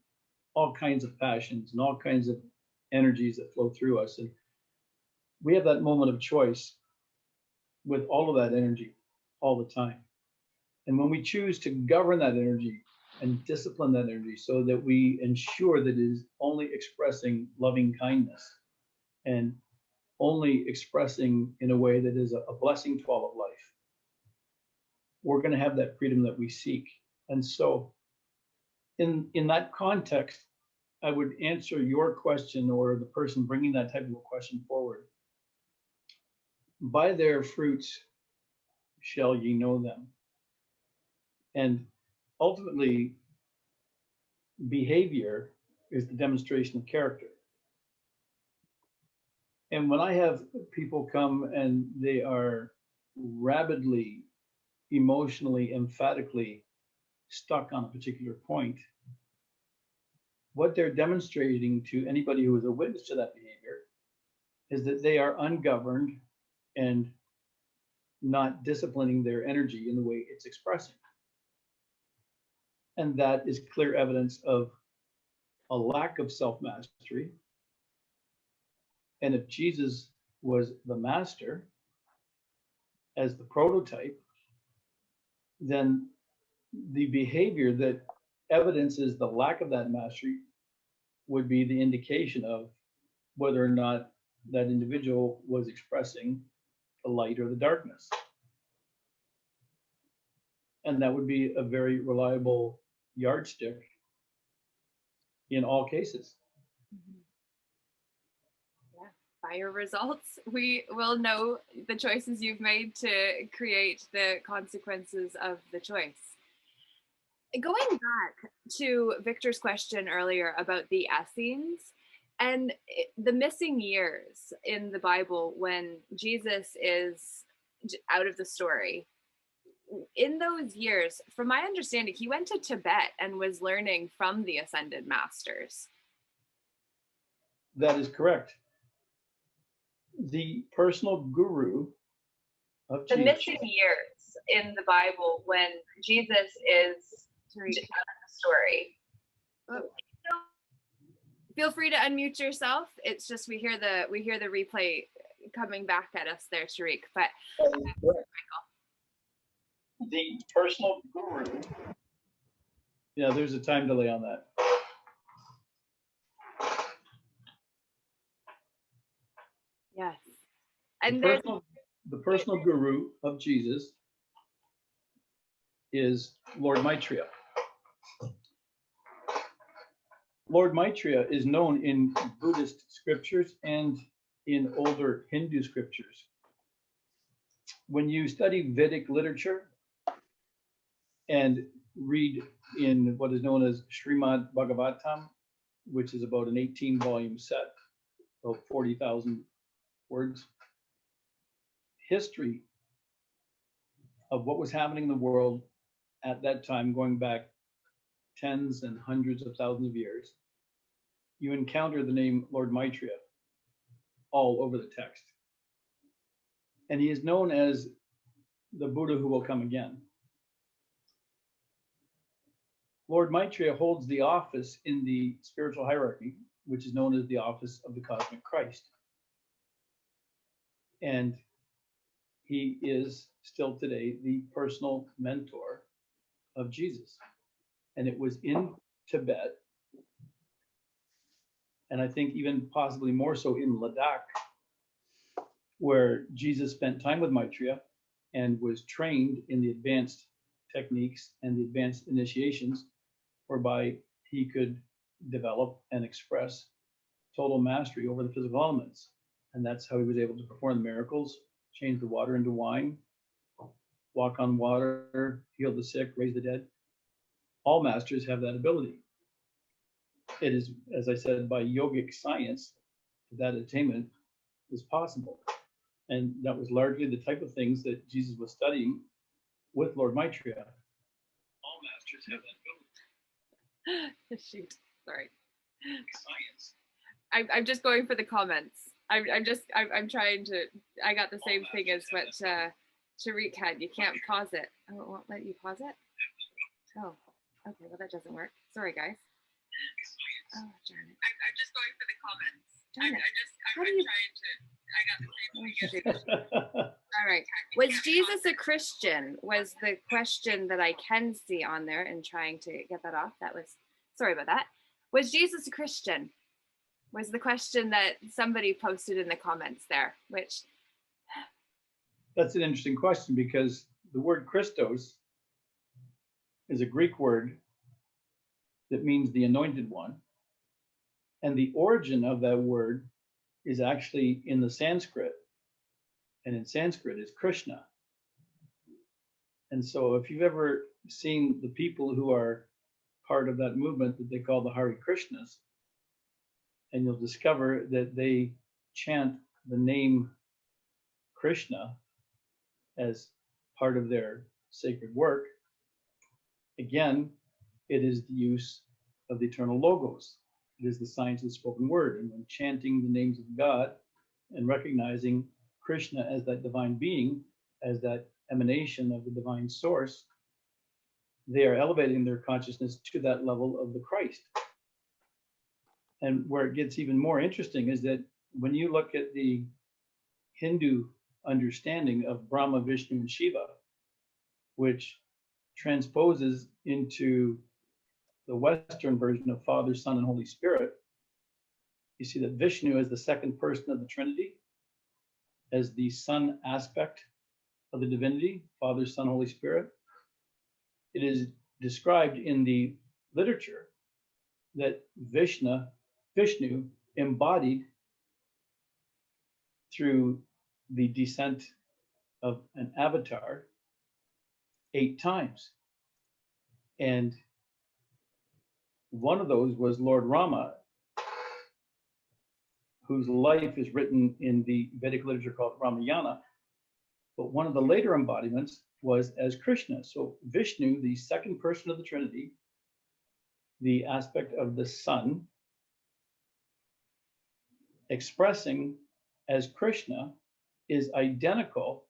all kinds of passions and all kinds of energies that flow through us, and we have that moment of choice with all of that energy all the time. And when we choose to govern that energy and discipline that energy so that we ensure that it is only expressing loving kindness and only expressing in a way that is a blessing to all of life, we're going to have that freedom that we seek. And so in that context, I would answer your question, or the person bringing that type of a question forward: by their fruits shall ye know them. And ultimately, behavior is the demonstration of character. And when I have people come and they are rabidly, emotionally, emphatically stuck on a particular point, what they're demonstrating to anybody who is a witness to that behavior is that they are ungoverned and not disciplining their energy in the way it's expressing. And that is clear evidence of a lack of self-mastery. And if Jesus was the master as the prototype, then the behavior that evidences the lack of that mastery would be the indication of whether or not that individual was expressing the light or the darkness. And that would be a very reliable yardstick in all cases. Yeah, by your results, we will know the choices you've made to create the consequences of the choice. Going back to Victor's question earlier about the Essenes and the missing years in the Bible when Jesus is out of the story. In those years, from my understanding, he went to Tibet and was learning from the ascended masters. That is correct. The personal guru of The Jesus. missing years in the Bible when Jesus is out of the story. Feel free to unmute yourself. It's just we hear the replay coming back at us there, Tariq. But the personal guru. Yeah, there's a time delay on that. Yes. And the personal guru of Jesus is Lord Maitreya. Lord Maitreya is known in Buddhist scriptures and in older Hindu scriptures. When you study Vedic literature and read in what is known as Srimad Bhagavatam, which is about an 18-volume set, about 40,000 words, history of what was happening in the world at that time, going back tens and hundreds of thousands of years, you encounter the name Lord Maitreya all over the text. And he is known as the Buddha who will come again. Lord Maitreya holds the office in the spiritual hierarchy, which is known as the office of the cosmic Christ. And he is still today the personal mentor of Jesus. And it was in Tibet, and I think even possibly more so in Ladakh, where Jesus spent time with Maitreya and was trained in the advanced techniques and the advanced initiations, whereby he could develop and express total mastery over the physical elements. And that's how he was able to perform the miracles, change the water into wine, walk on water, heal the sick, raise the dead. All masters have that ability. It is, as I said, by yogic science that attainment is possible. And that was largely the type of things that Jesus was studying with Lord Maitreya. All masters have that ability. Shoot, sorry. Science. I'm just going for the comments. I'm trying to, I got the same thing as what Tariq had. You can't pause it. Oh, it won't let you pause it? Oh, okay, well that doesn't work. Sorry, guys. Oh, darn it. I'm just going for the comments. Darn it. I'm trying to, all right. Was Jesus a Christian? Was the question that I can see on there, and trying to get that off. That was, sorry about that. Was Jesus a Christian? Was the question that somebody posted in the comments there, which. That's an interesting question, because the word Christos is a Greek word that means the anointed one. And the origin of that word is actually in the Sanskrit. And in Sanskrit is Krishna. And so if you've ever seen the people who are part of that movement that they call the Hare Krishnas, and you'll discover that they chant the name Krishna as part of their sacred work. Again, it is the use of the eternal logos. It is the science of the spoken word. And when chanting the names of God and recognizing Krishna as that divine being, as that emanation of the divine source, they are elevating their consciousness to that level of the Christ. And where it gets even more interesting is that when you look at the Hindu understanding of Brahma, Vishnu, and Shiva, which transposes into the Western version of Father, Son, and Holy Spirit, you see that Vishnu is the second person of the Trinity, as the Son aspect of the divinity, Father, Son, Holy Spirit. It is described in the literature that Vishnu embodied through the descent of an avatar 8 times. And one of those was Lord Rama, whose life is written in the Vedic literature called Ramayana. But one of the later embodiments was as Krishna. So Vishnu, the second person of the Trinity, the aspect of the Son, expressing as Krishna, is identical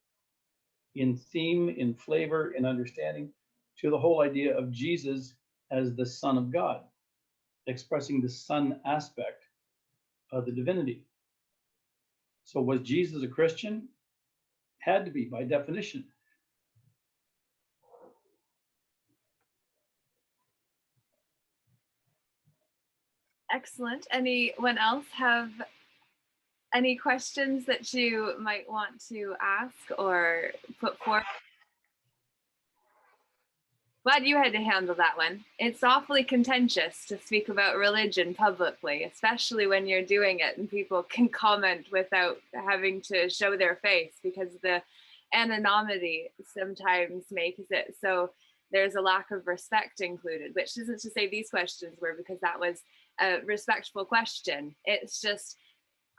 in theme, in flavor, in understanding to the whole idea of Jesus as the Son of God, expressing the Son aspect of the divinity. So was Jesus a Christian? Had to be, by definition. Excellent. Anyone else have any questions that you might want to ask or put forth? glad you had to handle that one. It's awfully contentious to speak about religion publicly, especially when you're doing it and people can comment without having to show their face, because the anonymity sometimes makes it so there's a lack of respect included, which isn't to say these questions were, because that was a respectful question. It's just,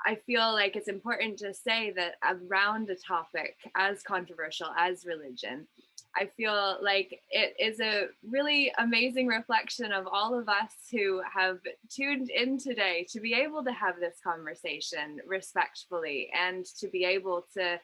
I feel like it's important to say that around a topic as controversial as religion, I feel like it is a really amazing reflection of all of us who have tuned in today to be able to have this conversation respectfully, and to be able to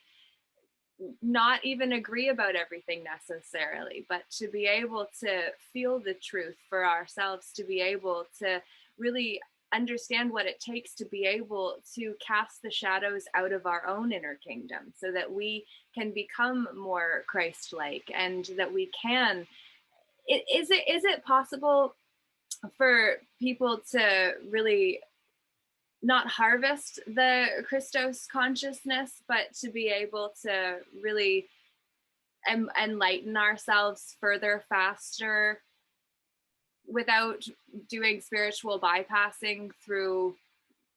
not even agree about everything necessarily, but to be able to feel the truth for ourselves, to be able to really understand what it takes to be able to cast the shadows out of our own inner kingdom, so that we can become more Christ-like, and that we can. Is it possible for people to really not harvest the Christos consciousness, but to be able to really enlighten ourselves further, faster, without doing spiritual bypassing through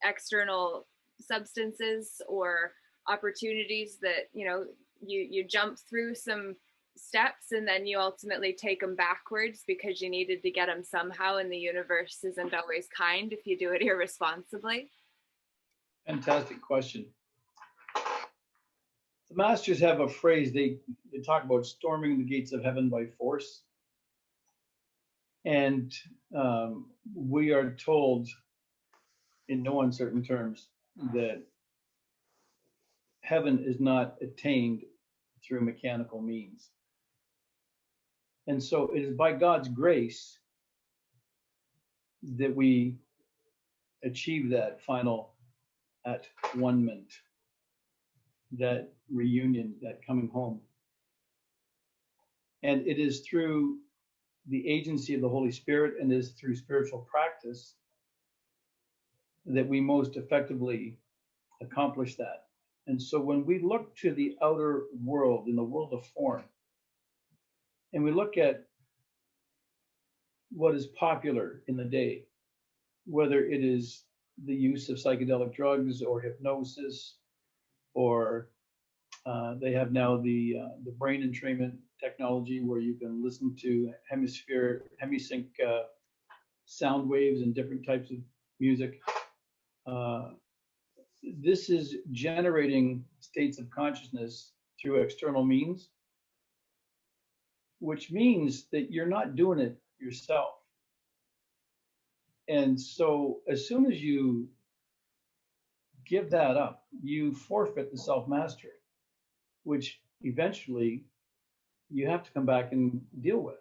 external substances or opportunities that, you know, you jump through some steps and then you ultimately take them backwards because you needed to get them somehow, and the universe isn't always kind if you do it irresponsibly? Fantastic question. The masters have a phrase, they talk about storming the gates of heaven by force. And we are told in no uncertain terms that heaven is not attained through mechanical means. And so it is by God's grace that we achieve that final at-one-ment, that reunion, that coming home. And it is through the agency of the Holy Spirit, and is through spiritual practice, that we most effectively accomplish that. And so when we look to the outer world, in the world of form, and we look at what is popular in the day, whether it is the use of psychedelic drugs or hypnosis, or they have now the brain entrainment technology where you can listen to hemisync sound waves and different types of music. This is generating states of consciousness through external means, which means that you're not doing it yourself. And so as soon as you give that up, you forfeit the self-mastery, which eventually you have to come back and deal with.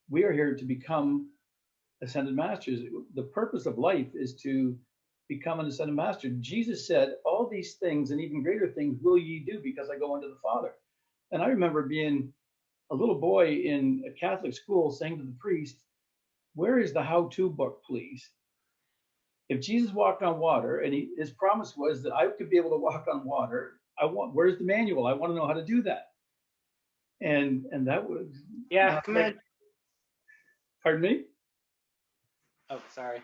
We are here to become ascended masters. The purpose of life is to become an ascended master. Jesus said, all these things and even greater things will ye do, because I go unto the Father. And I remember being a little boy in a Catholic school saying to the priest, where is the how-to book, please? If Jesus walked on water, and his promise was that I could be able to walk on water, where's the manual? I want to know how to do that. And that was, Yeah, come in. Pardon me? Oh, sorry.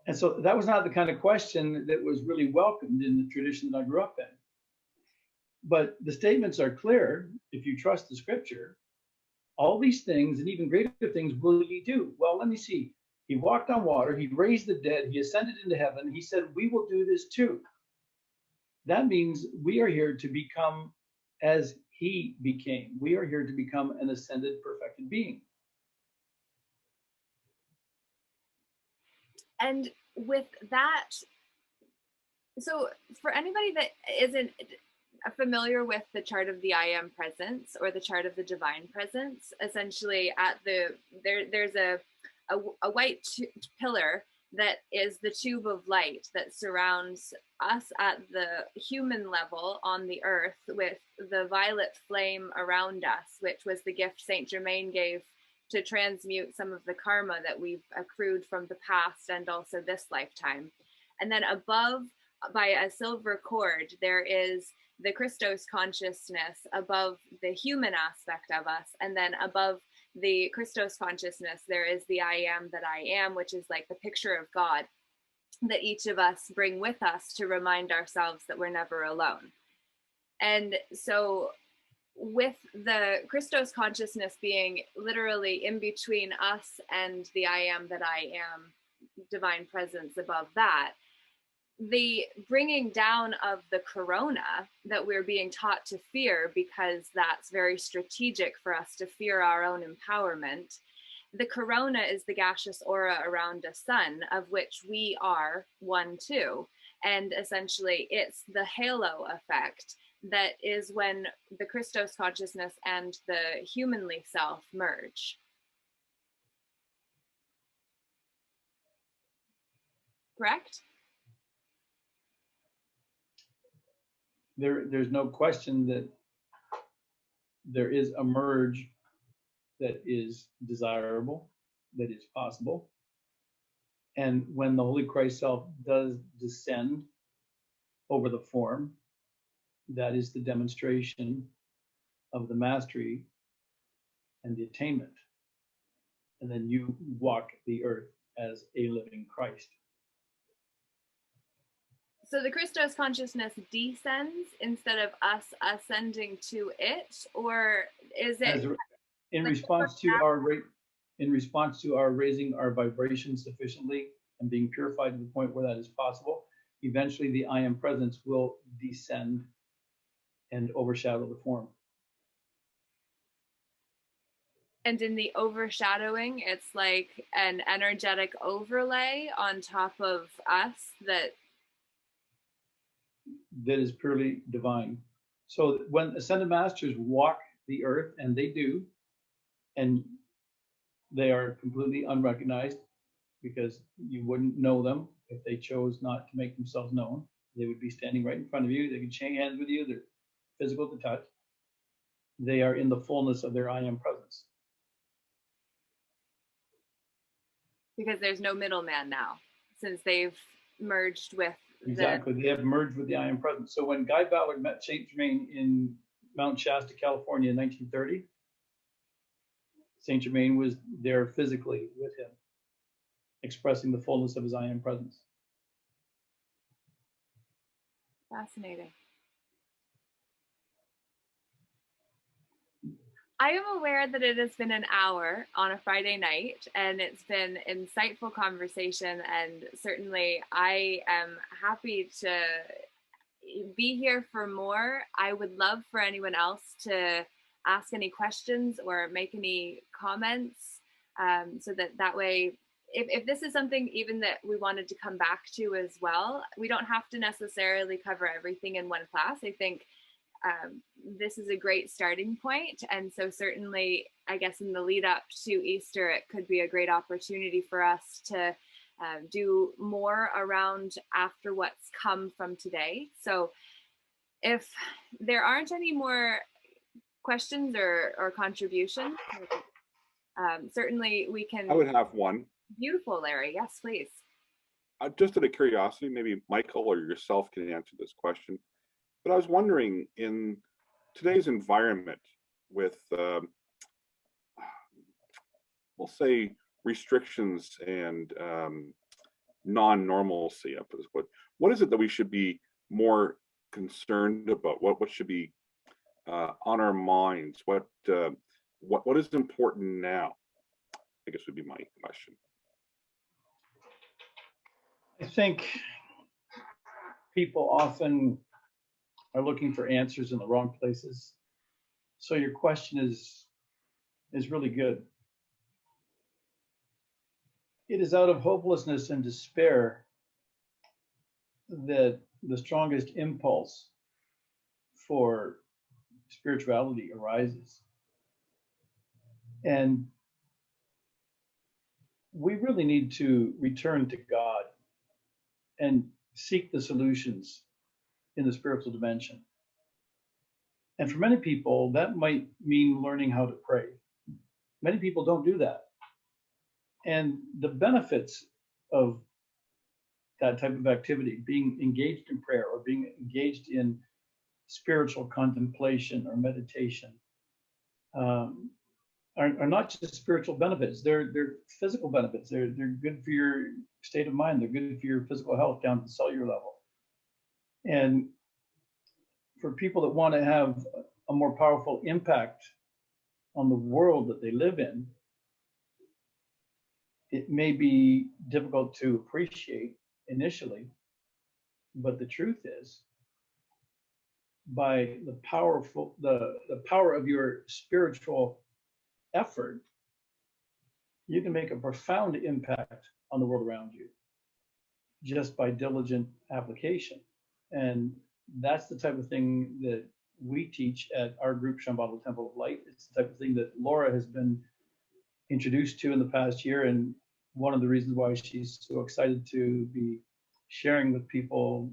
And so that was not the kind of question that was really welcomed in the tradition that I grew up in. But the statements are clear. If you trust the scripture, all these things and even greater things will ye do. Well, let me see. He walked on water. He raised the dead. He ascended into heaven. He said, we will do this too. That means we are here to become as he became. We are here to become an ascended, perfected being. And with that, so for anybody that isn't familiar with the chart of the I Am Presence or the chart of the Divine Presence, essentially at there's a white pillar that is the tube of light that surrounds us at the human level on the earth, with the violet flame around us, which was the gift Saint Germain gave to transmute some of the karma that we've accrued from the past and also this lifetime. And then above by a silver cord, there is the Christos consciousness above the human aspect of us. And then above the Christos consciousness, there is the I am that I am, which is like the picture of God that each of us bring with us to remind ourselves that we're never alone. And so with the Christos consciousness being literally in between us and the I am that I am, divine presence above that, the bringing down of the corona that we're being taught to fear, because that's very strategic for us to fear our own empowerment. The corona is the gaseous aura around a sun, of which we are one too. And essentially it's the halo effect that is when the Christos consciousness and the humanly self merge. Correct? There's no question that there is a merge that is desirable, that is possible. And when the Holy Christ Self does descend over the form, that is the demonstration of the mastery and the attainment. And then you walk the earth as a living Christ. So the Christos consciousness descends instead of us ascending to it, or is it in response to our raising our vibration sufficiently and being purified to the point where that is possible? Eventually, the I am presence will descend and overshadow the form. And in the overshadowing, it's like an energetic overlay on top of us that is purely divine. So when ascended masters walk the earth, and they do, and they are completely unrecognized, because you wouldn't know them if they chose not to make themselves known. They would be standing right in front of you. They could shake hands with you. They're physical to touch. They are in the fullness of their I am presence. because there's no middleman now, since they've merged with Exactly. They have merged with the I am presence. So when Guy Ballard met Saint Germain in Mount Shasta, California in 1930, Saint Germain was there physically with him, expressing the fullness of his I am presence. Fascinating. I am aware that it has been an hour on a Friday night, and it's been insightful conversation, and certainly I am happy to be here for more. I would love for anyone else to ask any questions or make any comments, so that way, if this is something even that we wanted to come back to as well, we don't have to necessarily cover everything in one class. I think this is a great starting point. And so certainly, I guess in the lead up to Easter, it could be a great opportunity for us to do more around after what's come from today. So if there aren't any more questions or contributions, certainly we can. I would have one. Beautiful, Larry. Yes, please. Just out of curiosity, maybe Michael or yourself can answer this question. But I was wondering, in today's environment with, we'll say, restrictions and non-normalcy, what is it that we should be more concerned about? What should be on our minds? What is important now? I guess would be my question. I think people often are looking for answers in the wrong places. So your question is really good. It is out of hopelessness and despair that the strongest impulse for spirituality arises. And we really need to return to God and seek the solutions in the spiritual dimension. And for many people, that might mean learning how to pray. Many people don't do that. And the benefits of that type of activity, being engaged in prayer or being engaged in spiritual contemplation or meditation, are not just spiritual benefits. They're physical benefits. They're good for your state of mind. They're good for your physical health down to the cellular level. And for people that want to have a more powerful impact on the world that they live in, it may be difficult to appreciate initially, but the truth is, by the power of your spiritual effort, you can make a profound impact on the world around you just by diligent application. And that's the type of thing that we teach at our group, Shambhala Temple of Light. It's the type of thing that Laura has been introduced to in the past year, and one of the reasons why she's so excited to be sharing with people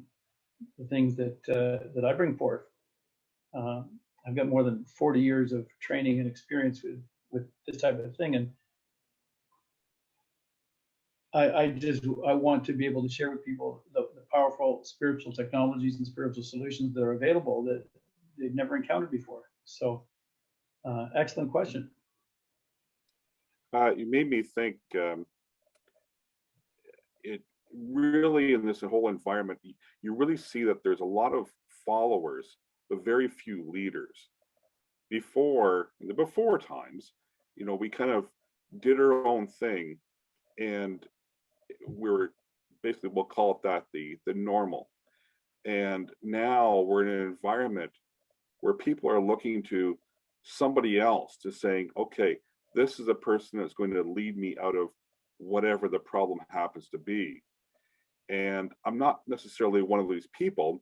the things that I bring forth. I've got more than 40 years of training and experience with this type of thing, and I want to be able to share with people the powerful spiritual technologies and spiritual solutions that are available that they've never encountered before. So, excellent question. You made me think, it really, in this whole environment, you really see that there's a lot of followers, but very few leaders. Before, in the before times, we kind of did our own thing, and we were basically, we'll call it that, the normal. And now we're in an environment where people are looking to somebody else to saying, okay, this is a person that's going to lead me out of whatever the problem happens to be. And I'm not necessarily one of these people.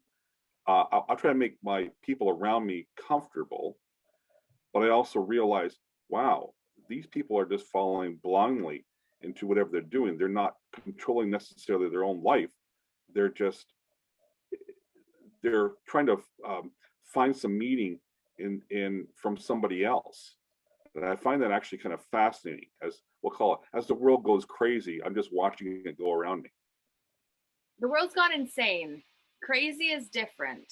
I'll try to make my people around me comfortable, but I also realize, wow, these people are just following blindly into whatever they're doing. They're not controlling necessarily their own life. They're trying to find some meaning in from somebody else. And I find that actually kind of fascinating, as we'll call it. As the world goes crazy, I'm just watching it go around me. The world's gone insane. Crazy is different.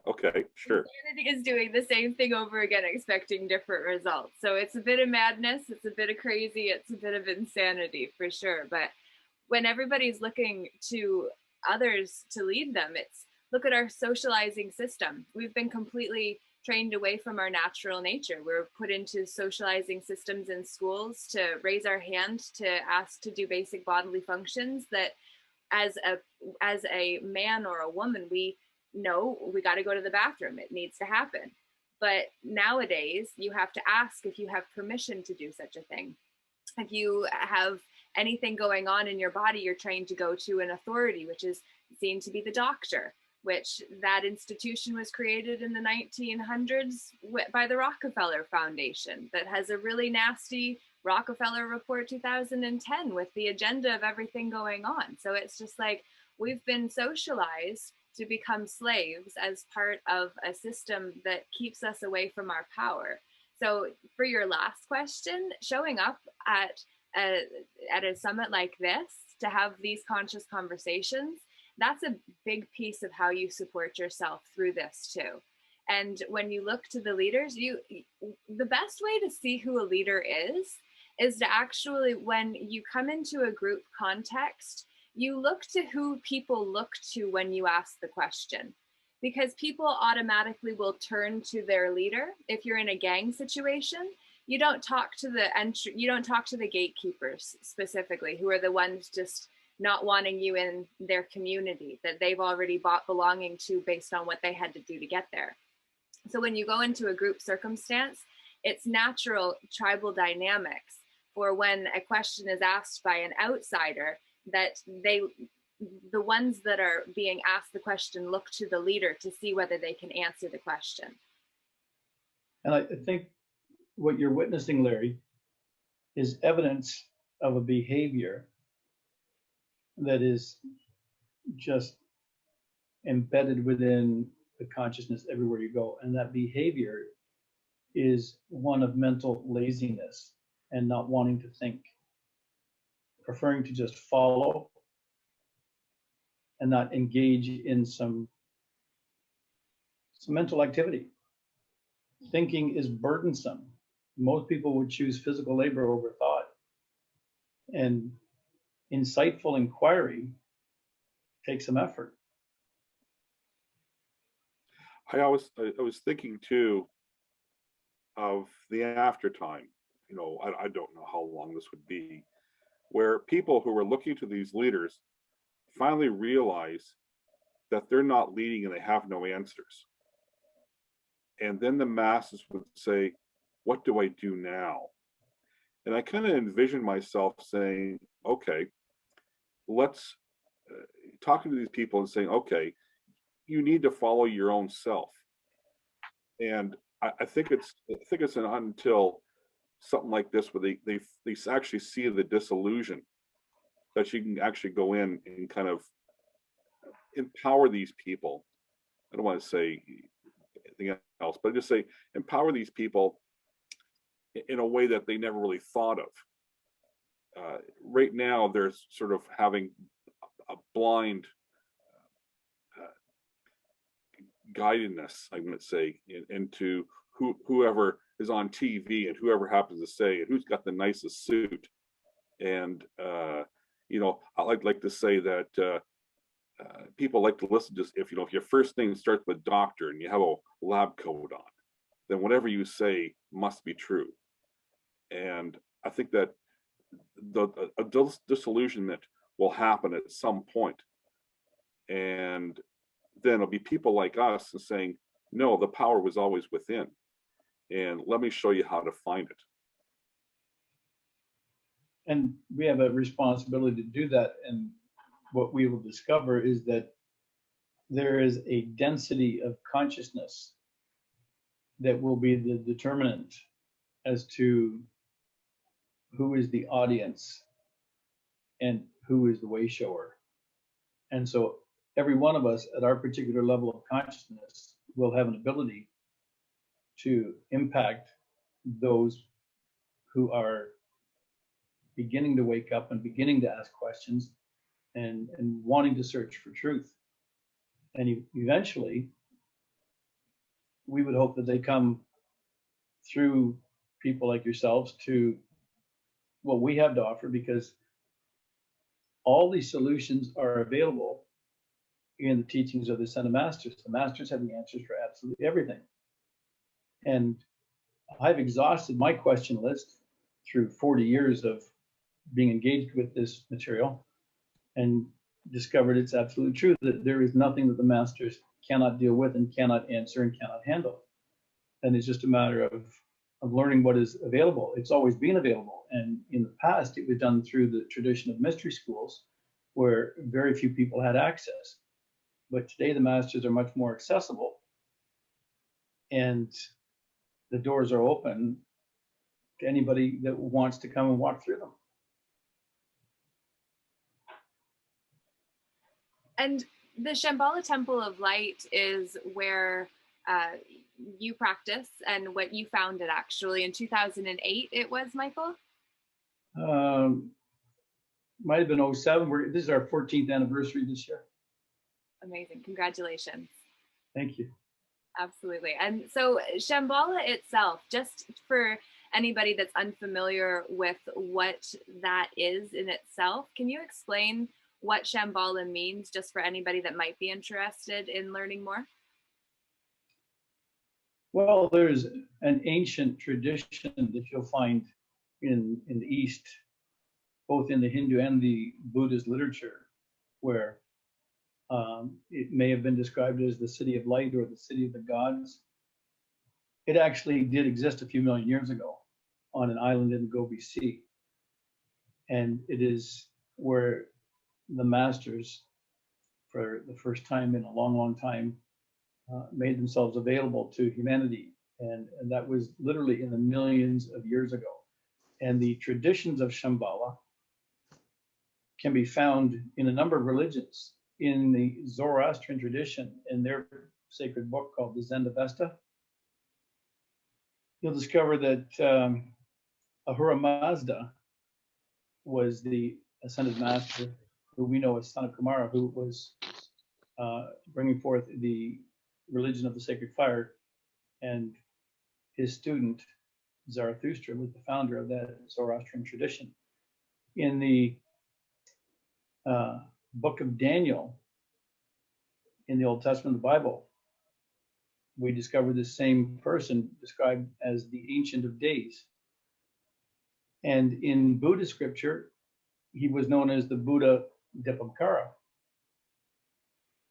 Okay, sure. Insanity is doing the same thing over again, expecting different results. So it's a bit of madness, it's a bit of crazy, it's a bit of insanity for sure. But when everybody's looking to others to lead them, it's look at our socializing system. We've been completely trained away from our natural nature. We're put into socializing systems in schools to raise our hand, to ask to do basic bodily functions that as a man or a woman, we know we got to go to the bathroom. It needs to happen. But nowadays, you have to ask if you have permission to do such a thing. If you have anything going on in your body, you're trained to go to an authority, which is seen to be the doctor, which that institution was created in the 1900s by the Rockefeller Foundation, that has a really nasty Rockefeller Report 2010 with the agenda of everything going on. So it's just like we've been socialized to become slaves as part of a system that keeps us away from our power. So for your last question, showing up at a summit like this to have these conscious conversations, that's a big piece of how you support yourself through this too. And when you look to the leaders, the best way to see who a leader is to actually, when you come into a group context, you look to who people look to when you ask the question, because people automatically will turn to their leader. If you're in a gang situation, you don't talk to the gatekeepers specifically, who are the ones just not wanting you in their community that they've already bought belonging to based on what they had to do to get there. So when you go into a group circumstance, it's natural tribal dynamics for when a question is asked by an outsider, that the ones that are being asked the question look to the leader to see whether they can answer the question. And I think what you're witnessing, Larry, is evidence of a behavior that is just embedded within the consciousness everywhere you go. And that behavior is one of mental laziness and not wanting to think, preferring to just follow and not engage in some mental activity. Thinking is burdensome. Most people would choose physical labor over thought. And insightful inquiry takes some effort. I was thinking too of the after time. You know, I don't know how long this would be, where people who were looking to these leaders finally realize that they're not leading and they have no answers. And then the masses would say, what do I do now? And I kind of envision myself saying, okay, let's talking to these people and saying, okay, you need to follow your own self. And I think it's until something like this where they actually see the disillusion that you can actually go in and kind of empower these people. I don't want to say anything else, but just say empower these people in a way that they never really thought of. Right now, they're sort of having a blind guidedness, I'm going to say, into whoever is on TV and whoever happens to say and who's got the nicest suit. And you know, I like to say that people like to listen to, if your first name starts with doctor and you have a lab coat on, then whatever you say must be true. And I think that a disillusionment will happen at some point. And then it'll be people like us saying, no, the power was always within. And let me show you how to find it. And we have a responsibility to do that. And what we will discover is that there is a density of consciousness that will be the determinant as to who is the audience and who is the way shower. And so every one of us at our particular level of consciousness will have an ability to impact those who are beginning to wake up and beginning to ask questions and wanting to search for truth. And eventually, we would hope that they come through people like yourselves to what we have to offer, because all these solutions are available in the teachings of the Ascended Masters. The Masters have the answers for absolutely everything. And I've exhausted my question list through 40 years of being engaged with this material and discovered it's absolutely true that there is nothing that the Masters cannot deal with and cannot answer and cannot handle. And it's just a matter of learning what is available. It's always been available. And in the past, it was done through the tradition of mystery schools where very few people had access. But today the Masters are much more accessible and the doors are open to anybody that wants to come and walk through them. And the Shambhala Temple of Light is where you practice and what you founded actually in 2008 it was, Michael? Might have been 07. This is our 14th anniversary this year. Amazing. Congratulations. Thank you. Absolutely. And so Shambhala itself, just for anybody that's unfamiliar with what that is in itself, can you explain what Shambhala means just for anybody that might be interested in learning more? Well, there's an ancient tradition that you'll find in the East, both in the Hindu and the Buddhist literature, where it may have been described as the city of light or the city of the gods. It actually did exist a few million years ago on an island in the Gobi Sea. And it is where the Masters, for the first time in a long, long time, made themselves available to humanity. And that was literally in the millions of years ago. And the traditions of Shambhala can be found in a number of religions. In the Zoroastrian tradition, in their sacred book called the Zendavesta, you'll discover that Ahura Mazda was the Ascended Master who we know as son of Kumara, who was bringing forth the religion of the sacred fire, and his student Zarathustra was the founder of that Zoroastrian tradition. In the book of Daniel in the Old Testament of the Bible, we discover the same person described as the Ancient of Days. And in Buddhist scripture, he was known as the Buddha Dipamkara.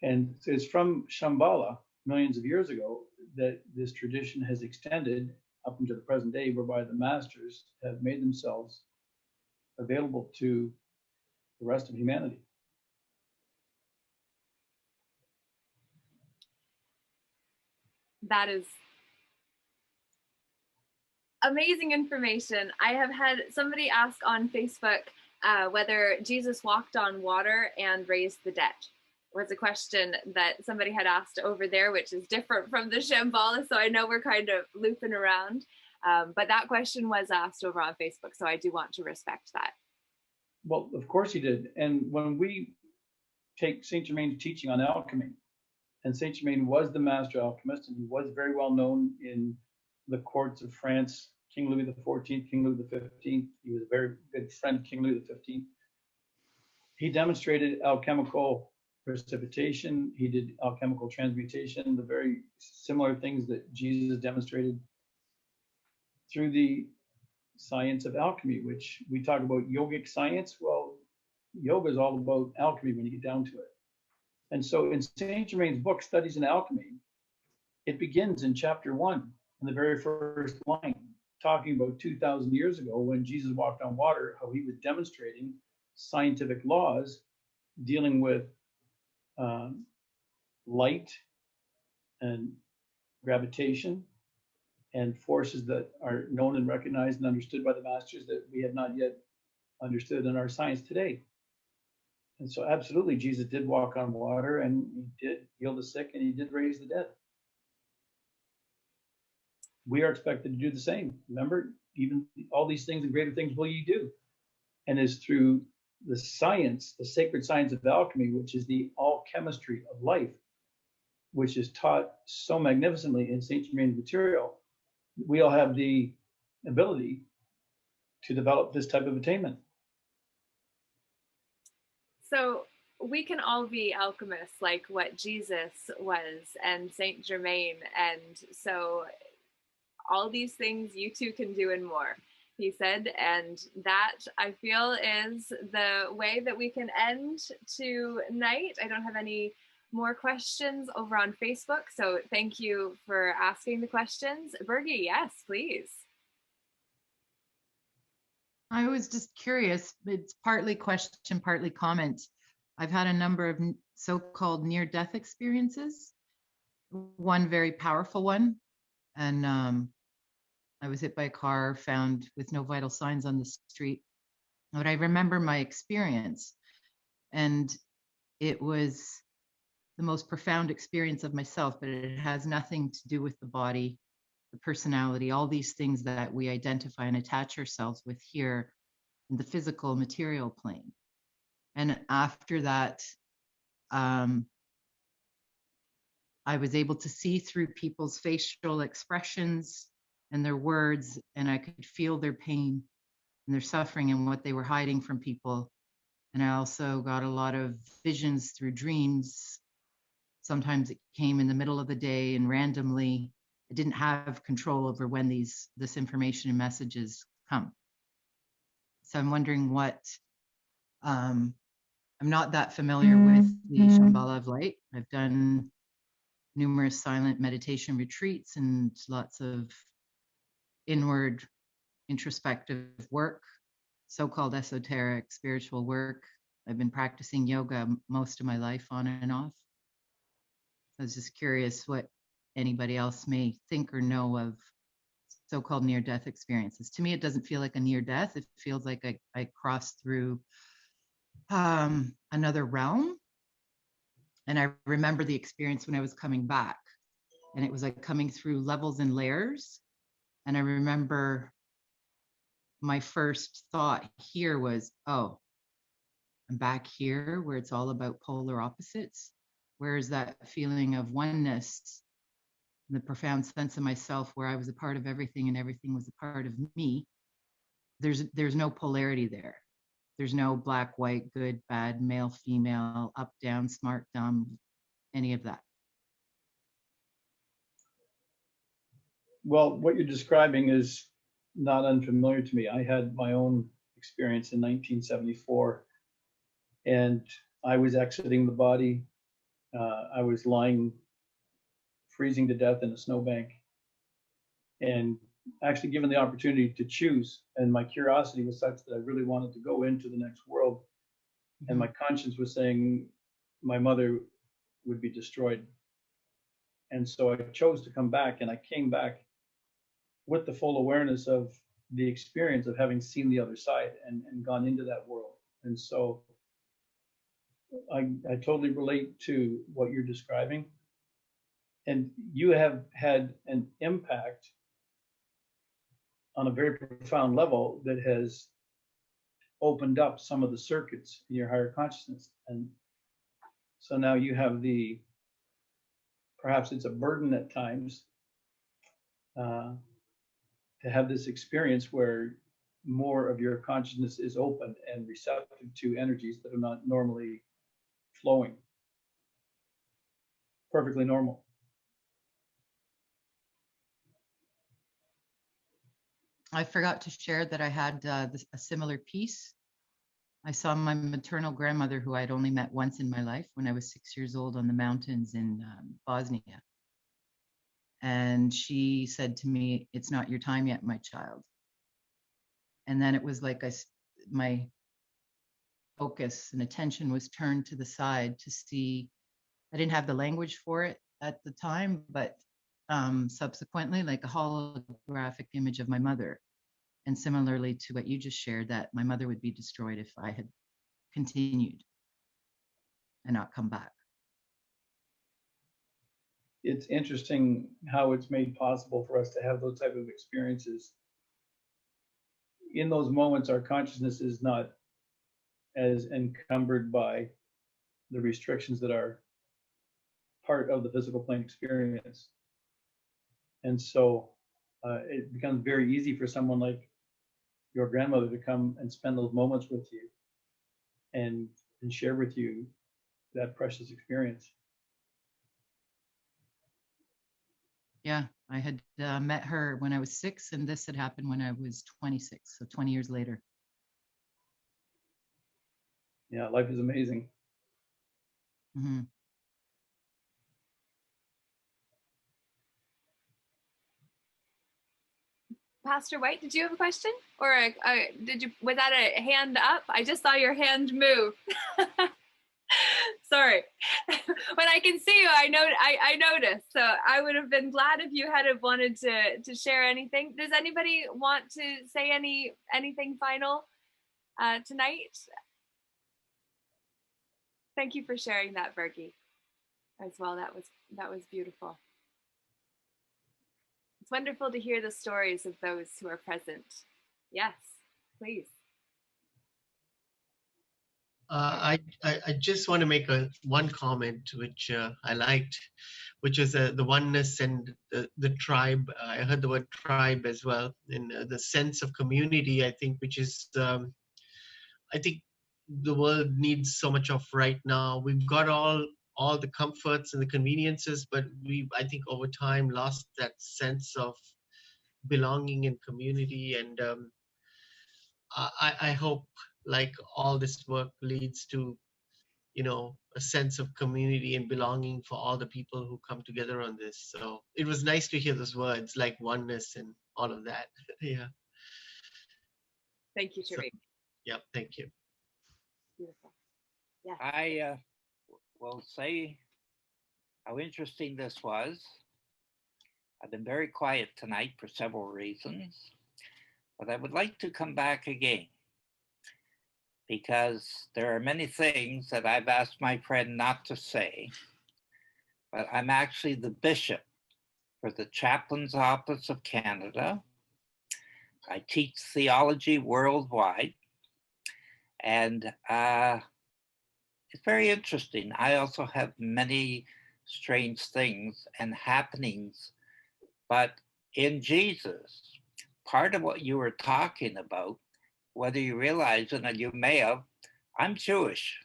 And it's from Shambhala millions of years ago that this tradition has extended up into the present day, whereby the masters have made themselves available to the rest of humanity. That is amazing information. I have had somebody ask on Facebook whether Jesus walked on water and raised the dead. Was a question that somebody had asked over there, which is different from the Shambhala. So I know we're kind of looping around, but that question was asked over on Facebook. So I do want to respect that. Well, of course he did. And when we take Saint Germain's teaching on alchemy, and Saint Germain was the master alchemist, and he was very well known in the courts of France, King Louis XIV, King Louis XV. He was a very good friend of King Louis XV. He demonstrated alchemical precipitation. He did alchemical transmutation, the very similar things that Jesus demonstrated through the science of alchemy, which we talk about yogic science. Well, yoga is all about alchemy when you get down to it. And so in Saint Germain's book, Studies in Alchemy, it begins in chapter 1, in the very first line, talking about 2,000 years ago when Jesus walked on water, how he was demonstrating scientific laws dealing with light and gravitation and forces that are known and recognized and understood by the masters that we have not yet understood in our science today. And so absolutely, Jesus did walk on water, and he did heal the sick, and he did raise the dead. We are expected to do the same. Remember, even all these things and greater things will you do. And it's through the science, the sacred science of alchemy, which is the alchemistry of life, which is taught so magnificently in Saint Germain's material, we all have the ability to develop this type of attainment. So we can all be alchemists like what Jesus was and Saint Germain. And so all these things you too can do and more, he said. And that, I feel, is the way that we can end tonight. I don't have any more questions over on Facebook. So thank you for asking the questions. Birgie, yes, please. I was just curious. It's partly question, partly comment. I've had a number of so-called near-death experiences. One very powerful one, and I was hit by a car, found with no vital signs on the street. But I remember my experience, and it was the most profound experience of myself, but it has nothing to do with the body, the personality, all these things that we identify and attach ourselves with here in the physical material plane. And after that, I was able to see through people's facial expressions and their words, and I could feel their pain and their suffering and what they were hiding from people. And I also got a lot of visions through dreams. Sometimes it came in the middle of the day and randomly. I didn't have control over when this information and messages come. So I'm wondering what, I'm not that familiar with the Shambhala of Light. I've done numerous silent meditation retreats and lots of inward introspective work, so-called esoteric spiritual work. I've been practicing yoga most of my life on and off. I was just curious what anybody else may think or know of so-called near-death experiences. To me, it doesn't feel like a near-death. It feels like I crossed through another realm. And I remember the experience when I was coming back, and it was like coming through levels and layers. And I remember my first thought here was, oh, I'm back here where it's all about polar opposites. Where's that feeling of oneness, the profound sense of myself where I was a part of everything and everything was a part of me? There's no polarity there. There's no black, white, good, bad, male, female, up, down, smart, dumb, any of that. Well, what you're describing is not unfamiliar to me. I had my own experience in 1974, and I was exiting the body. I was lying, freezing to death in a snowbank, and actually given the opportunity to choose. And my curiosity was such that I really wanted to go into the next world. And my conscience was saying my mother would be destroyed. And so I chose to come back, and I came back with the full awareness of the experience of having seen the other side and gone into that world. And so I totally relate to what you're describing. And you have had an impact on a very profound level that has opened up some of the circuits in your higher consciousness. And so now you have perhaps it's a burden at times, to have this experience where more of your consciousness is open and receptive to energies that are not normally flowing. Perfectly normal. I forgot to share that I had a similar piece. I saw my maternal grandmother, who I'd only met once in my life, when I was 6 years old on the mountains in Bosnia. And she said to me, "It's not your time yet, my child." And then it was like my focus and attention was turned to the side to see. I didn't have the language for it at the time, but subsequently, like a holographic image of my mother. And similarly to what you just shared, that my mother would be destroyed if I had continued and not come back. It's interesting how it's made possible for us to have those type of experiences. In those moments, our consciousness is not as encumbered by the restrictions that are part of the physical plane experience. And so it becomes very easy for someone like your grandmother to come and spend those moments with you and share with you that precious experience. Yeah, I had met her when I was 6, and this had happened when I was 26, so 20 years later. Yeah, life is amazing. Mm-hmm. Pastor White, did you have a question? Or was that a hand up? I just saw your hand move. Sorry. When I can see you, I noticed. So I would have been glad if you had wanted to share anything. Does anybody want to say anything final tonight? Thank you for sharing that, Virgie, as well. That was beautiful. It's wonderful to hear the stories of those who are present. Yes, please. I just want to make one comment which I liked, which is the oneness and the tribe. I heard the word tribe as well, and the sense of community, I think, which is, I think the world needs so much of right now. We've got all the comforts and the conveniences, but I think over time lost that sense of belonging and community. And I hope, like, all this work leads to, a sense of community and belonging for all the people who come together on this. So it was nice to hear those words like oneness and all of that. Yeah. Thank you, Tariq. Yeah, thank you. Beautiful. Yeah. I will say how interesting this was. I've been very quiet tonight for several reasons, but I would like to come back again, because there are many things that I've asked my friend not to say, but I'm actually the bishop for the Chaplain's Office of Canada. I teach theology worldwide, and it's very interesting. I also have many strange things and happenings, but in Jesus, part of what you were talking about, whether you realize it or you may have, I'm Jewish,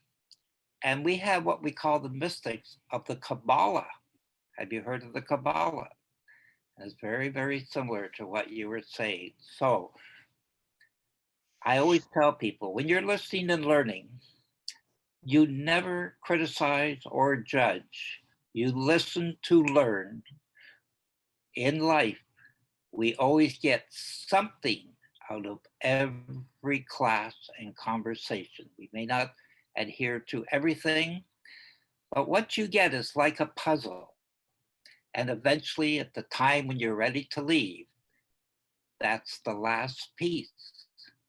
and we have what we call the mystics of the Kabbalah. Have you heard of the Kabbalah? It's very, very similar to what you were saying. So I always tell people, when you're listening and learning, you never criticize or judge. You listen to learn. In life, we always get something out of every class and conversation. We may not adhere to everything, but what you get is like a puzzle. And eventually, at the time when you're ready to leave, that's the last piece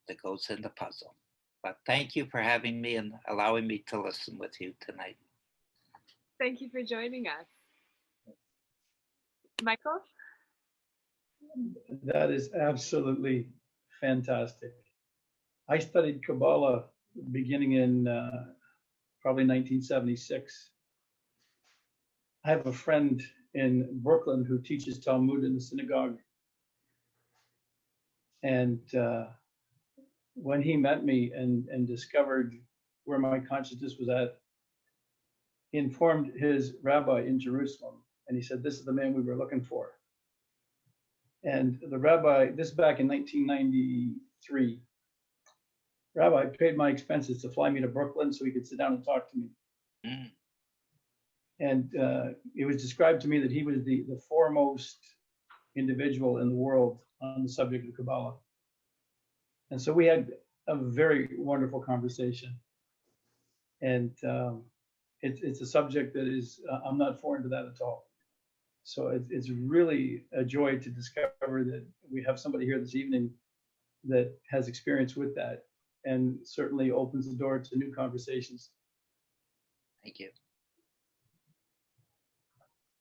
that goes in the puzzle. But thank you for having me and allowing me to listen with you tonight. Thank you for joining us. Michael? That is absolutely fantastic. I studied Kabbalah beginning in probably 1976. I have a friend in Brooklyn who teaches Talmud in the synagogue. And when he met me and discovered where my consciousness was at, he informed his rabbi in Jerusalem. And he said, this is the man we were looking for. And the rabbi, this is back in 1993, rabbi paid my expenses to fly me to Brooklyn so he could sit down and talk to me. Mm. And it was described to me that he was the foremost individual in the world on the subject of Kabbalah. And so we had a very wonderful conversation. And it's a subject that is, I'm not foreign to that at all. So it's really a joy to discover that we have somebody here this evening that has experience with that, and certainly opens the door to new conversations. Thank you.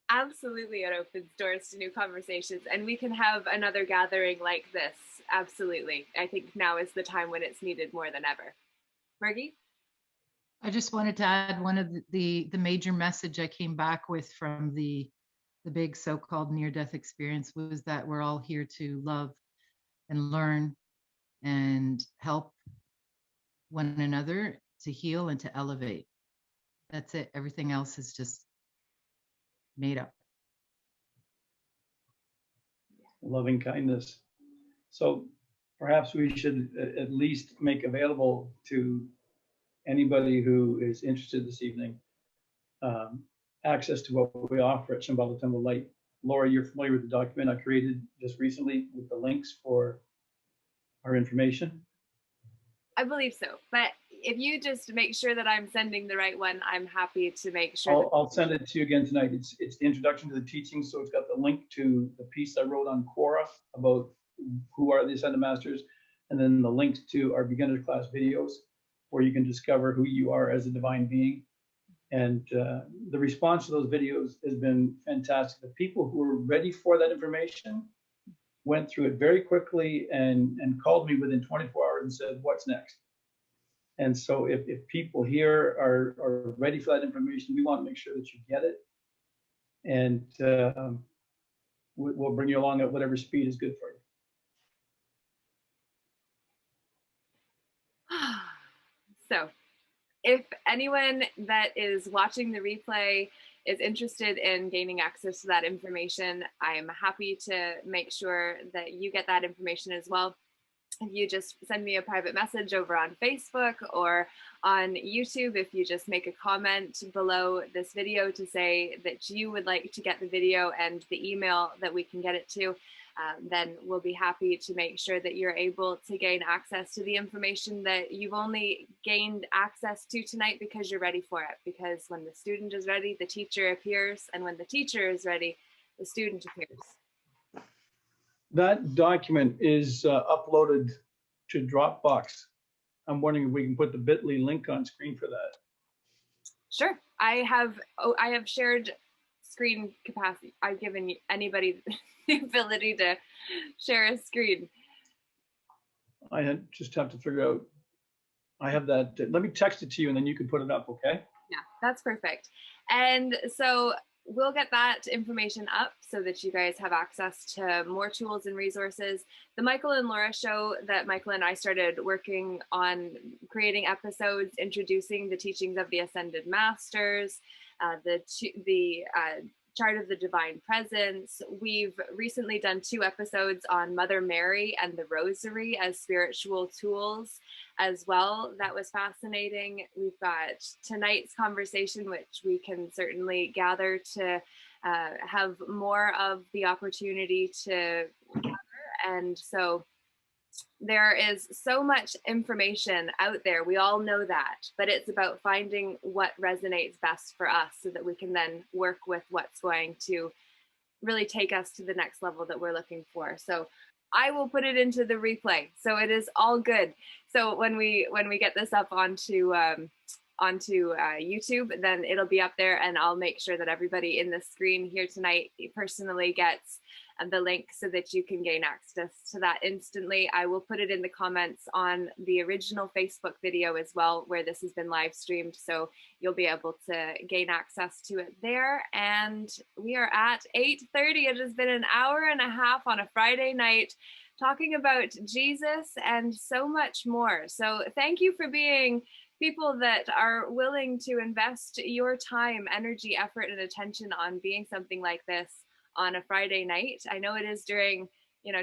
Absolutely, it opens doors to new conversations, and we can have another gathering like this. Absolutely. I think now is the time when it's needed more than ever. Margie? I just wanted to add one of the major message I came back with from the big so-called near-death experience was that we're all here to love and learn and help one another, to heal and to elevate. That's it. Everything else is just made up. Loving kindness. So perhaps we should at least make available to anybody who is interested this evening access to what we offer at Shambhala Temple Light. Laura, you're familiar with the document I created just recently with the links for our information? I believe so, but if you just make sure that I'm sending the right one, I'm happy to make sure. I'll send it to you again tonight. It's the introduction to the teaching, so it's got the link to the piece I wrote on Quora about who are the Ascended Masters, and then the links to our beginner class videos where you can discover who you are as a divine being. And the response to those videos has been fantastic. The people who were ready for that information went through it very quickly and called me within 24 hours and said, what's next? And so if people here are ready for that information, we want to make sure that you get it. And we'll bring you along at whatever speed is good for you. So if anyone that is watching the replay is interested in gaining access to that information, I'm happy to make sure that you get that information as well. If you just send me a private message over on Facebook or on YouTube, if you just make a comment below this video to say that you would like to get the video and the email that we can get it to, then we'll be happy to make sure that you're able to gain access to the information that you've only gained access to tonight because you're ready for it. Because when the student is ready, the teacher appears, and when the teacher is ready, the student appears. That document is uploaded to Dropbox. I'm wondering if we can put the bit.ly link on screen for that. Sure. I have shared screen capacity. I've given anybody the ability to share a screen. I just have to figure out I have that. Let me text it to you and then you can put it up, okay? Yeah, that's perfect. And so we'll get that information up so that you guys have access to more tools and resources. The Michael and Laura show that Michael and I started working on creating episodes introducing the teachings of the Ascended Masters, the Chart of the Divine Presence. We've recently done 2 episodes on Mother Mary and the Rosary as spiritual tools as well. That was fascinating. We've got tonight's conversation, which we can certainly gather to have more of the opportunity to gather. And so there is so much information out there. We all know that, but it's about finding what resonates best for us so that we can then work with what's going to really take us to the next level that we're looking for. So I will put it into the replay. So it is all good. So when we get this up onto YouTube, then it'll be up there, and I'll make sure that everybody in the screen here tonight personally gets the link so that you can gain access to that instantly. I will put it in the comments on the original Facebook video as well, where this has been live streamed. So you'll be able to gain access to it there. And we are at 8:30. It has been an hour and a half on a Friday night talking about Jesus and so much more. So thank you for being people that are willing to invest your time, energy, effort, and attention on being something like this on a Friday night. I know it is during,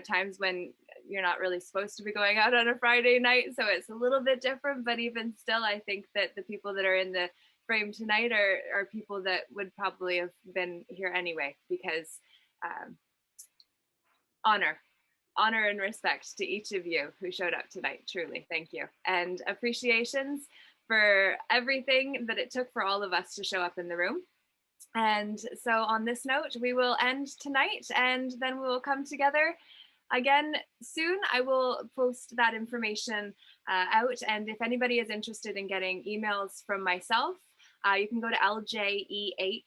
times when you're not really supposed to be going out on a Friday night, so it's a little bit different, but even still, I think that the people that are in the frame tonight are people that would probably have been here anyway, because honor and respect to each of you who showed up tonight. Truly, thank you. And appreciations for everything that it took for all of us to show up in the room. And so on this note, we will end tonight, and then we will come together again soon. I will post that information out. And if anybody is interested in getting emails from myself, you can go to ljeh.ca,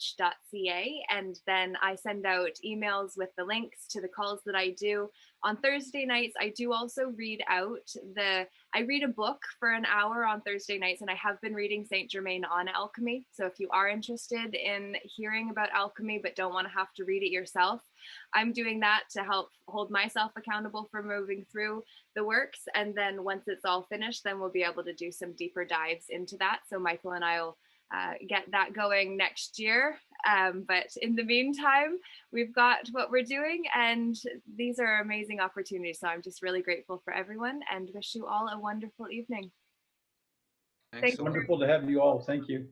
and then I send out emails with the links to the calls that I do. On Thursday nights, I do also read I read a book for an hour on Thursday nights, and I have been reading Saint Germain on alchemy. So if you are interested in hearing about alchemy but don't want to have to read it yourself, I'm doing that to help hold myself accountable for moving through the works. And then once it's all finished, then we'll be able to do some deeper dives into that. So Michael and I will get that going next year. But in the meantime, we've got what we're doing, and these are amazing opportunities. So I'm just really grateful for everyone and wish you all a wonderful evening. Thanks. Wonderful to have you all. Thank you.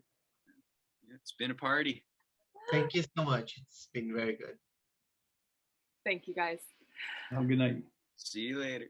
It's been a party. Thank you so much. It's been very good. Thank you, guys. Have a good night. See you later.